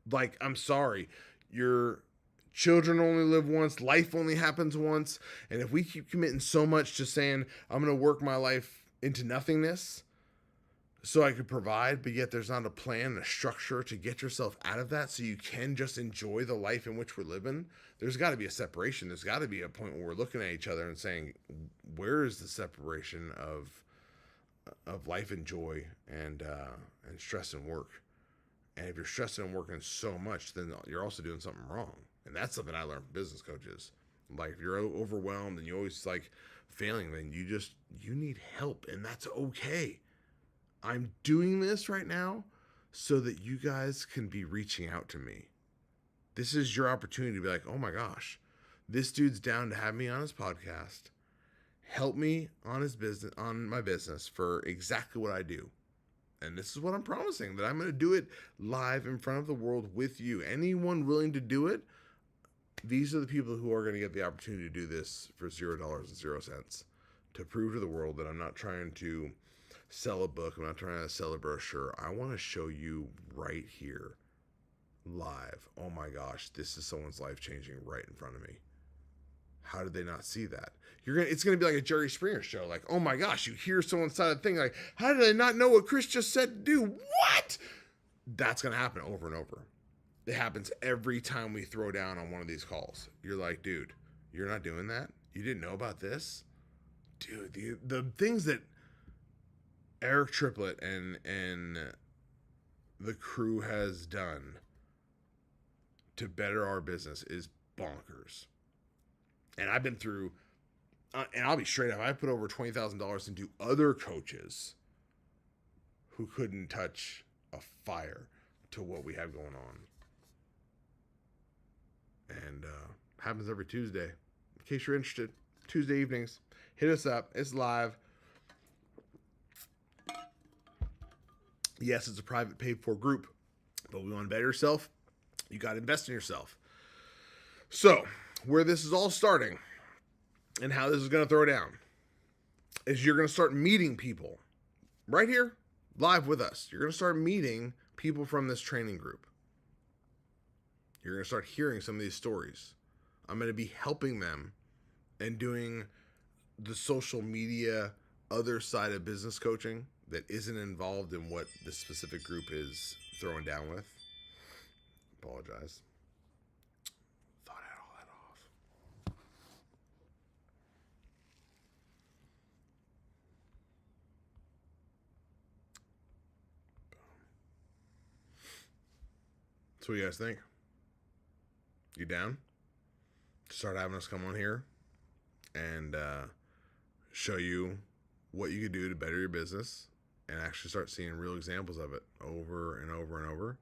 Like, I'm sorry. Your children only live once. Life only happens once. And if we keep committing so much to saying, I'm going to work my life into nothingness so I could provide, but yet there's not a plan, a structure to get yourself out of that so you can just enjoy the life in which we're living, there's got to be a separation. There's got to be a point where we're looking at each other and saying, where is the separation of life and joy and stress and work? And if you're stressing and working so much, then you're also doing something wrong. And that's something I learned from business coaches. Like, if you're overwhelmed and you always like failing, then you need help, and that's okay. I'm doing this right now so that you guys can be reaching out to me. This is your opportunity to be like, oh my gosh, this dude's down to have me on his podcast. Help me on my business for exactly what I do. And this is what I'm promising, that I'm going to do it live in front of the world with you. Anyone willing to do it, these are the people who are going to get the opportunity to do this for $0.00, to prove to the world that I'm not trying to sell a book. I'm not trying to sell a brochure. I want to show you right here, live. Oh my gosh, this is someone's life changing right in front of me. How did they not see that? It's gonna be like a Jerry Springer show. Like, oh my gosh, you hear someone's side of the thing. Like, how did I not know what Chris just said to do? What? That's gonna happen over and over. It happens every time we throw down on one of these calls. You're like, dude, you're not doing that? You didn't know about this? Dude, the things that Eric Triplett and the crew has done to better our business is bonkers. And I've been through, and I'll be straight up, I put over $20,000 into other coaches who couldn't touch a fire to what we have going on. And happens every Tuesday. In case you're interested, Tuesday evenings, hit us up. It's live. Yes, it's a private paid for group, but we want to better yourself. You got to invest in yourself. So, where this is all starting and how this is going to throw down is you're going to start meeting people right here, live with us. You're going to start meeting people from this training group. You're going to start hearing some of these stories. I'm going to be helping them and doing the social media other side of business coaching that isn't involved in what this specific group is throwing down with. Apologize. Thought I had all that off. So what do you guys think? You down? Start having us come on here and show you what you could do to better your business and actually start seeing real examples of it over and over and over.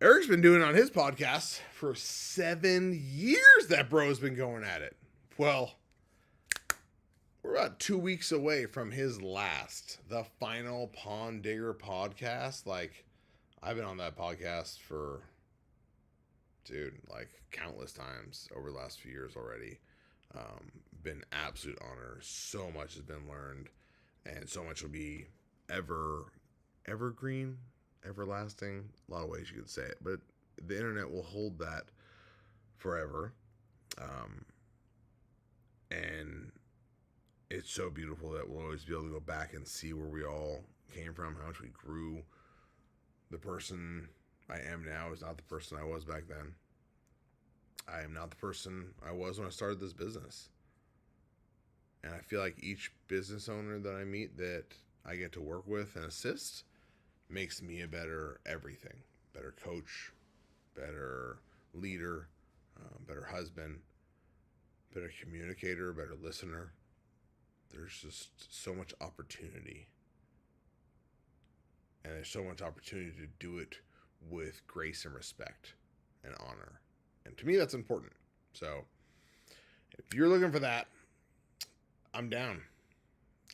Eric's been doing it on his podcast for 7 years. That bro's been going at it. Well, we're about 2 weeks away from his last, the final Pond Digger podcast. Like, I've been on that podcast for, like countless times over the last few years already. Been absolute honor. So much has been learned, and so much will be evergreen, everlasting. A lot of ways you could say it, but the internet will hold that forever. And it's so beautiful that we'll always be able to go back and see where we all came from, how much we grew. The person I am now is not the person I was back then. I am not the person I was when I started this business. And I feel like each business owner that I meet that I get to work with and assist makes me a better everything. Better coach, better leader, better husband, better communicator, better listener. There's just so much opportunity. And there's so much opportunity to do it with grace and respect and honor. And to me, that's important. So if you're looking for that, I'm down.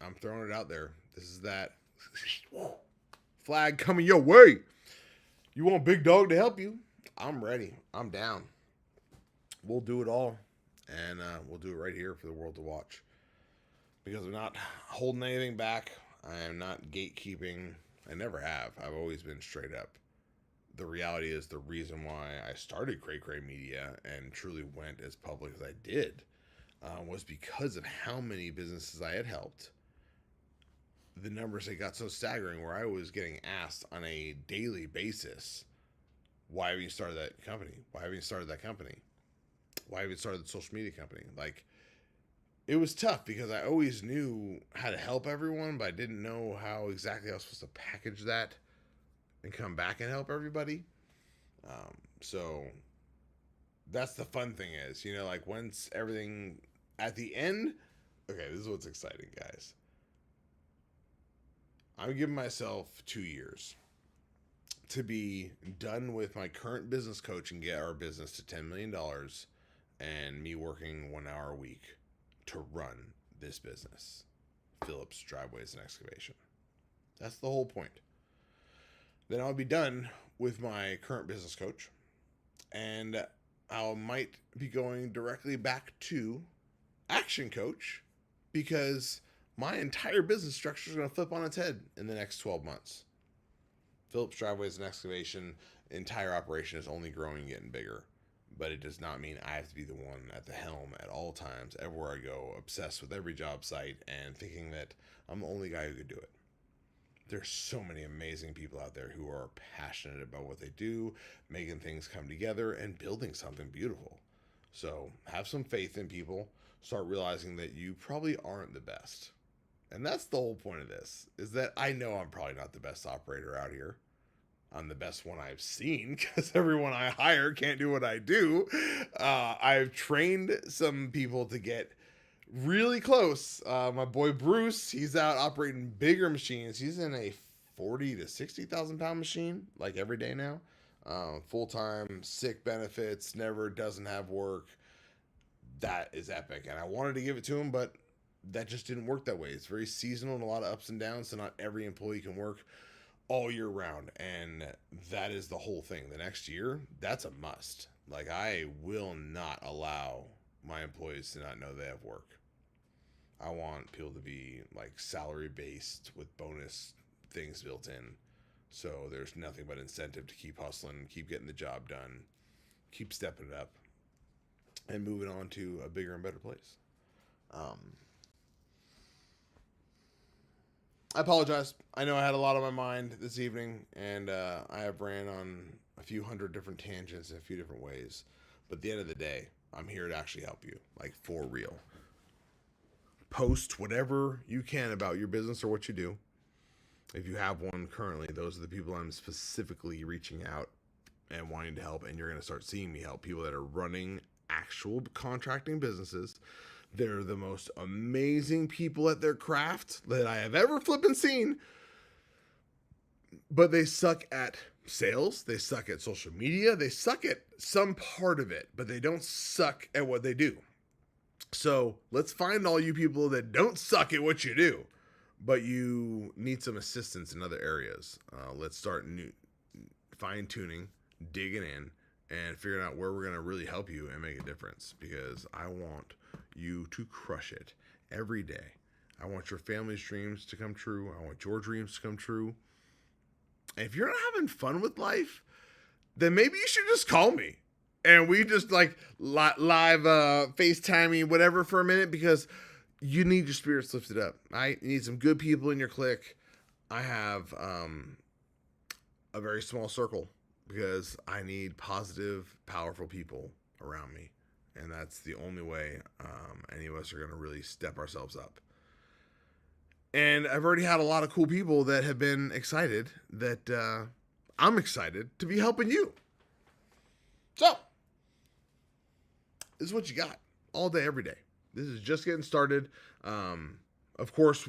I'm throwing it out there. This is that flag coming your way. You want Big Dog to help you? I'm ready. I'm down. We'll do it all. And we'll do it right here for the world to watch. Because I'm not holding anything back. I am not gatekeeping. I never have. I've always been straight up. The reality is the reason why I started Cray Cray Media and truly went as public as I did was because of how many businesses I had helped. The numbers that got so staggering where I was getting asked on a daily basis, why have you started that company? Why have you started that company? Why have you started the social media company? Like, it was tough because I always knew how to help everyone, but I didn't know how exactly I was supposed to package that and come back and help everybody. So that's the fun thing is, like once everything at the end, okay, this is what's exciting, guys. I'm giving myself 2 years to be done with my current business coach and get our business to $10 million and me working 1 hour a week to run this business, Phillips, Driveways, and Excavation. That's the whole point. Then I'll be done with my current business coach, and I might be going directly back to action coach because my entire business structure is going to flip on its head in the next 12 months. Phillips, Driveways, and Excavation, entire operation is only growing and getting bigger. But it does not mean I have to be the one at the helm at all times, everywhere I go, obsessed with every job site and thinking that I'm the only guy who could do it. There's so many amazing people out there who are passionate about what they do, making things come together and building something beautiful. So have some faith in people. Start realizing that you probably aren't the best. And that's the whole point of this, is that I know I'm probably not the best operator out here. I'm the best one I've seen because everyone I hire can't do what I do. I've trained some people to get really close. My boy Bruce, he's out operating bigger machines. He's in a 40 to 60,000 pound machine like every day now. Full-time, sick benefits, never doesn't have work. That is epic. And I wanted to give it to him, but that just didn't work that way. It's very seasonal and a lot of ups and downs. So not every employee can work all year round, and that is the whole thing. The next year, that's a must. Like, I will not allow my employees to not know they have work. I want people to be like salary based with bonus things built in. So there's nothing but incentive to keep hustling, keep getting the job done, keep stepping it up, and moving on to a bigger and better place. Um, I apologize. I know I had a lot on my mind this evening, and I have ran on a few hundred different tangents in a few different ways. But at the end of the day, I'm here to actually help you, like for real. Post whatever you can about your business or what you do. If you have one currently, those are the people I'm specifically reaching out and wanting to help. And you're going to start seeing me help people that are running actual contracting businesses. They're the most amazing people at their craft that I have ever flipping seen. But they suck at sales. They suck at social media. They suck at some part of it, but they don't suck at what they do. So let's find all you people that don't suck at what you do, but you need some assistance in other areas. Let's start fine tuning, digging in, and figuring out where we're going to really help you and make a difference, because I want you to crush it every day. I want your family's dreams to come true. I want your dreams to come true. And if you're not having fun with life, then maybe you should just call me. And we just like live FaceTiming, whatever, for a minute, because you need your spirits lifted up. You need some good people in your clique. I have a very small circle because I need positive, powerful people around me. And that's the only way any of us are going to really step ourselves up. And I've already had a lot of cool people that have been excited that I'm excited to be helping you. So, this is what you got all day, every day. This is just getting started. Of course,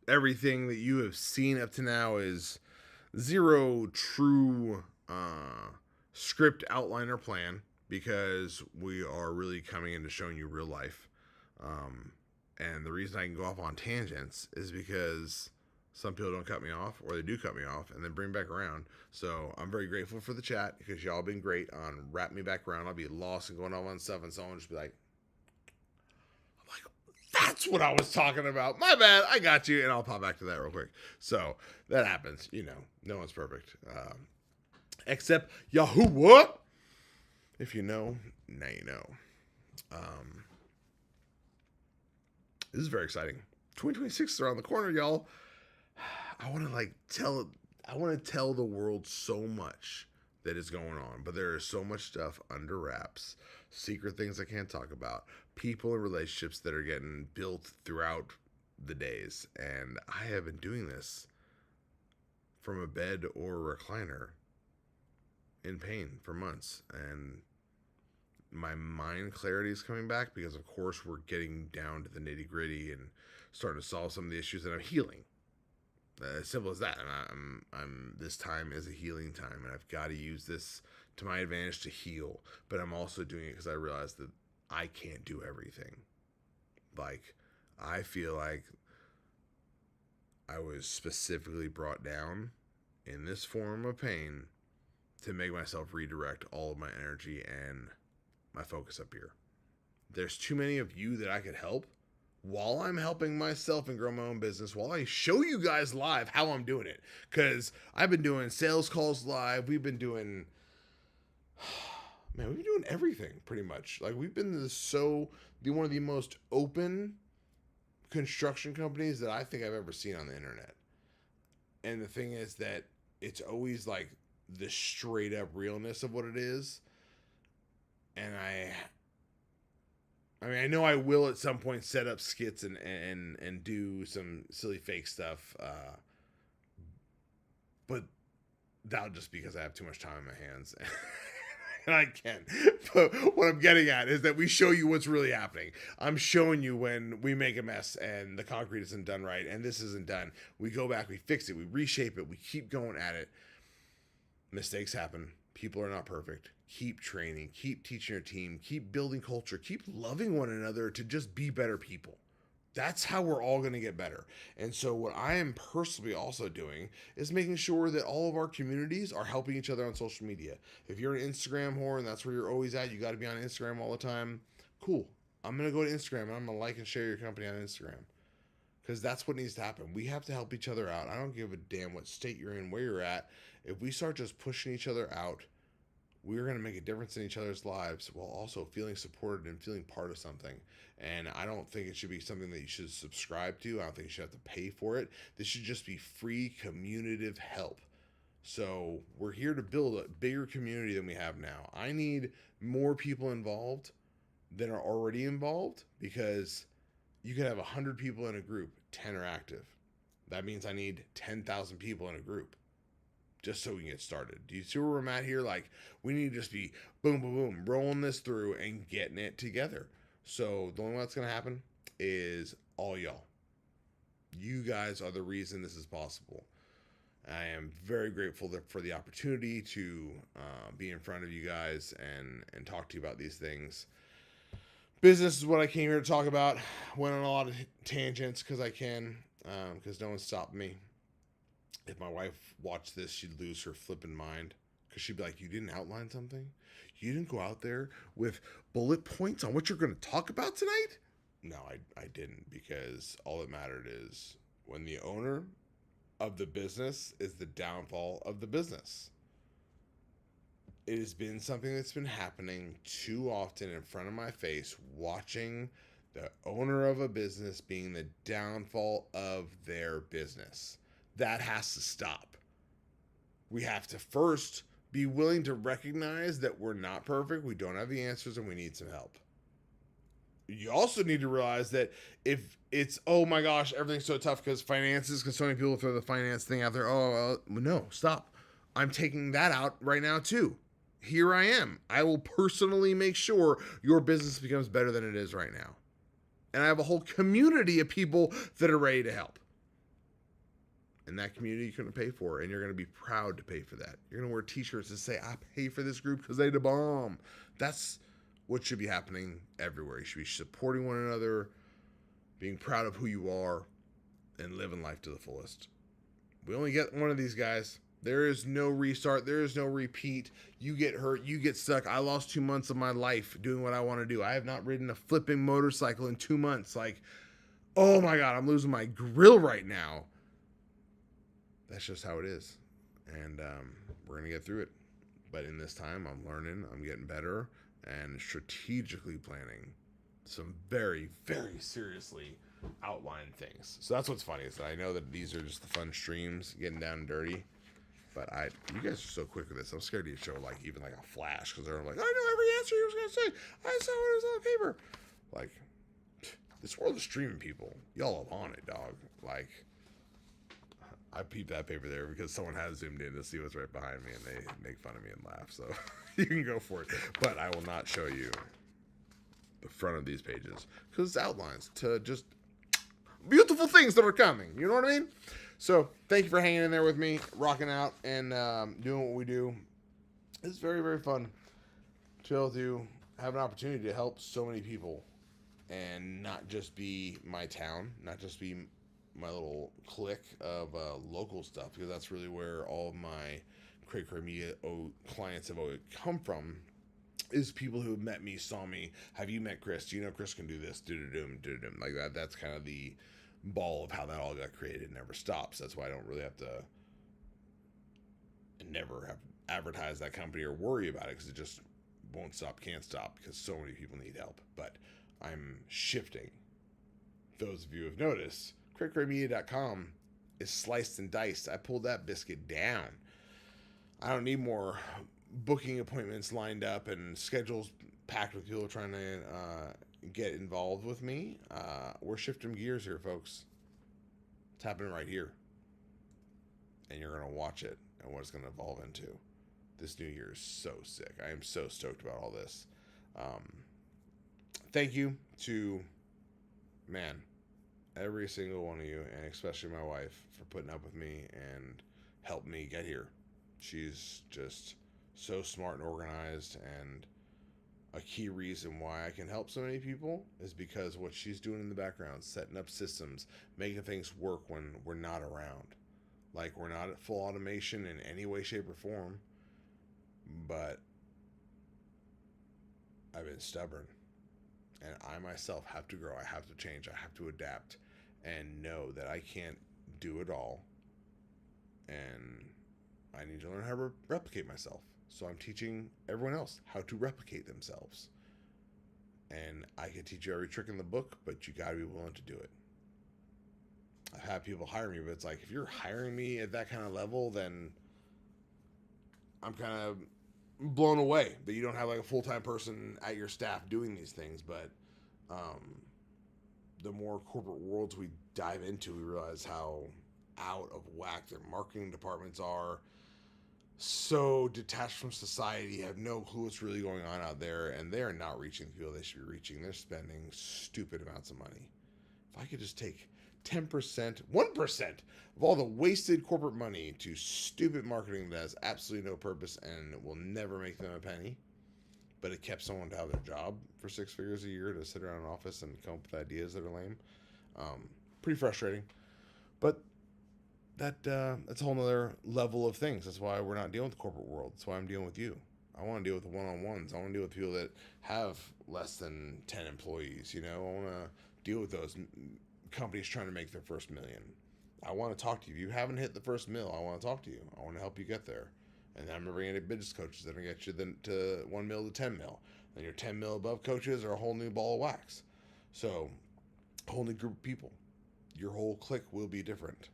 everything that you have seen up to now is zero true script, outline, or plan, because we are really coming into showing you real life. And the reason I can go off on tangents is because some people don't cut me off, or they do cut me off and then bring me back around. So I'm very grateful for the chat, because y'all been great on wrap me back around. I'll be lost and going off on stuff, and someone will just be like, that's what I was talking about. My bad. I got you. And I'll pop back to that real quick. So that happens. You know, no one's perfect. Except Yahoo. What? If you know, now you know. This is very exciting. 2026 is around the corner, y'all. I want to tell the world so much that is going on, but there is so much stuff under wraps, secret things I can't talk about, people and relationships that are getting built throughout the days. And I have been doing this from a bed or a recliner in pain for months, and my mind clarity is coming back, because of course we're getting down to the nitty gritty and starting to solve some of the issues, that I'm healing. As simple as that. And I'm this time is a healing time, and I've got to use this to my advantage to heal. But I'm also doing it because I realize that I can't do everything. Like, I feel like I was specifically brought down in this form of pain to make myself redirect all of my energy and my focus up here. There's too many of you that I could help while I'm helping myself and grow my own business, while I show you guys live how I'm doing it. Because I've been doing sales calls live. We've been doing everything pretty much. Like, we've been one of the most open construction companies that I think I've ever seen on the internet. And the thing is that it's always like the straight up realness of what it is. And I know I will at some point set up skits and do some silly fake stuff, but that'll just because I have too much time in my hands. And I can. But what I'm getting at is that we show you what's really happening. I'm showing you when we make a mess and the concrete isn't done right and this isn't done. We go back, we fix it, we reshape it, we keep going at it. Mistakes happen. People are not perfect. Keep training, keep teaching your team, keep building culture, keep loving one another to just be better people. That's how we're all going to get better. And so, what I am personally also doing is making sure that all of our communities are helping each other on social media. If you're an Instagram whore and that's where you're always at, you got to be on Instagram all the time. Cool. I'm going to go to Instagram and I'm going to like and share your company on Instagram because that's what needs to happen. We have to help each other out. I don't give a damn what state you're in, where you're at. If we start just pushing each other out, we're going to make a difference in each other's lives while also feeling supported and feeling part of something. And I don't think it should be something that you should subscribe to. I don't think you should have to pay for it. This should just be free communicative help. So we're here to build a bigger community than we have now. I need more people involved than are already involved because you could have 100 people in a group, 10 are active. That means I need 10,000 people in a group just so we can get started. Do you see where I'm at here? Like, we need to just be boom, boom, boom, rolling this through and getting it together. So the only one that's going to happen is all y'all. You guys are the reason this is possible. I am very grateful for the opportunity to be in front of you guys and talk to you about these things. Business is what I came here to talk about. Went on a lot of tangents because I can, because no one stopped me. If my wife watched this, she'd lose her flipping mind because she'd be like, you didn't outline something? You didn't go out there with bullet points on what you're going to talk about tonight? No, I didn't, because all that mattered is when the owner of the business is the downfall of the business. It has been something that's been happening too often in front of my face, watching the owner of a business being the downfall of their business. That has to stop. We have to first be willing to recognize that we're not perfect, we don't have the answers, and we need some help. You also need to realize that if it's, oh my gosh, everything's so tough because finances, because so many people throw the finance thing out there. Oh, no, stop. I'm taking that out right now too. Here I am. I will personally make sure your business becomes better than it is right now. And I have a whole community of people that are ready to help. And that community you're going to pay for, and you're going to be proud to pay for that. You're going to wear t-shirts that say, I pay for this group because they the bomb. That's what should be happening everywhere. You should be supporting one another, being proud of who you are, and living life to the fullest. We only get one of these guys. There is no restart. There is no repeat. You get hurt. You get stuck. I lost 2 months of my life doing what I want to do. I have not ridden a flipping motorcycle in 2 months. Like, oh my God, I'm losing my grill right now. That's just how it is. And we're going to get through it. But in this time, I'm learning. I'm getting better and strategically planning some very, very seriously outlined things. So that's what's funny is that I know that these are just the fun streams, getting down and dirty. But you guys are so quick with this. I'm scared to show like even like a flash because they're like, I know every answer you was going to say. I saw what was on the paper. Like, this world is streaming people. Y'all up on it, dog. Like, I peeped that paper there because someone has zoomed in to see what's right behind me and they make fun of me and laugh. So you can go for it. But I will not show you the front of these pages because it's outlines to just beautiful things that are coming. You know what I mean? So thank you for hanging in there with me, rocking out, and doing what we do. It's very, very fun to be able to have an opportunity to help so many people and not just be my town, not just be my little clique of local stuff, because that's really where all of my Cray Media clients have always come from, is people who have met me, saw me. Have you met Chris? Do you know Chris can do this? Do-do-doom, do-do-doom. Like that. That's kind of the ball of how that all got created. It never stops. That's why I don't really have to never have advertise that company or worry about it, because it just won't stop, can't stop, because so many people need help. But I'm shifting. Those of you who have noticed, CrayCrayMedia.com is sliced and diced. I pulled that biscuit down. I don't need more booking appointments lined up and schedules packed with people trying to get involved with me. We're shifting gears here, folks. It's happening right here. And you're going to watch it and what it's going to evolve into. This new year is so sick. I am so stoked about all this. Thank you to, every single one of you, and especially my wife, for putting up with me and helping me get here. She's just so smart and organized, and a key reason why I can help so many people is because what she's doing in the background, setting up systems, making things work when we're not around. Like, we're not at full automation in any way, shape, or form, but I've been stubborn. And I myself have to grow. I have to change. I have to adapt and know that I can't do it all. And I need to learn how to replicate myself. So I'm teaching everyone else how to replicate themselves. And I can teach you every trick in the book, but you got to be willing to do it. I've had people hire me, but it's like, if you're hiring me at that kind of level, then I'm kind of blown away that you don't have like a full-time person at your staff doing these things. But the more corporate worlds we dive into, we realize how out of whack their marketing departments are, so detached from society, have no clue what's really going on out there, and they're not reaching the people they should be reaching. They're spending stupid amounts of money. If I could just take 10%, 1% of all the wasted corporate money to stupid marketing that has absolutely no purpose and will never make them a penny, but it kept someone to have their job for 6 figures a year to sit around an office and come up with ideas that are lame. Pretty frustrating. But that's a whole nother level of things. That's why we're not dealing with the corporate world. That's why I'm dealing with you. I want to deal with the one-on-ones. I want to deal with people that have less than 10 employees. I want to deal with those companies trying to make their first million. I want to talk to you. If you haven't hit the first mil, I want to talk to you. I want to help you get there. And then I'm bringing in business coaches that are going to get you to 1 mil to 10 mil. Then your 10 mil above coaches are a whole new ball of wax. So, a whole new group of people. Your whole clique will be different.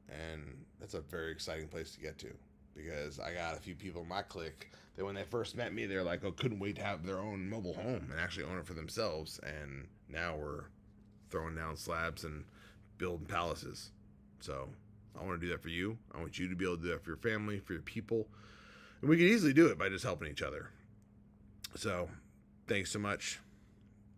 And that's a very exciting place to get to, because I got a few people in my clique that when they first met me, they're like, oh, couldn't wait to have their own mobile home and actually own it for themselves. And now we're throwing down slabs and building palaces. So I want to do that for you. I want you to be able to do that for your family, for your people. And we can easily do it by just helping each other. So thanks so much.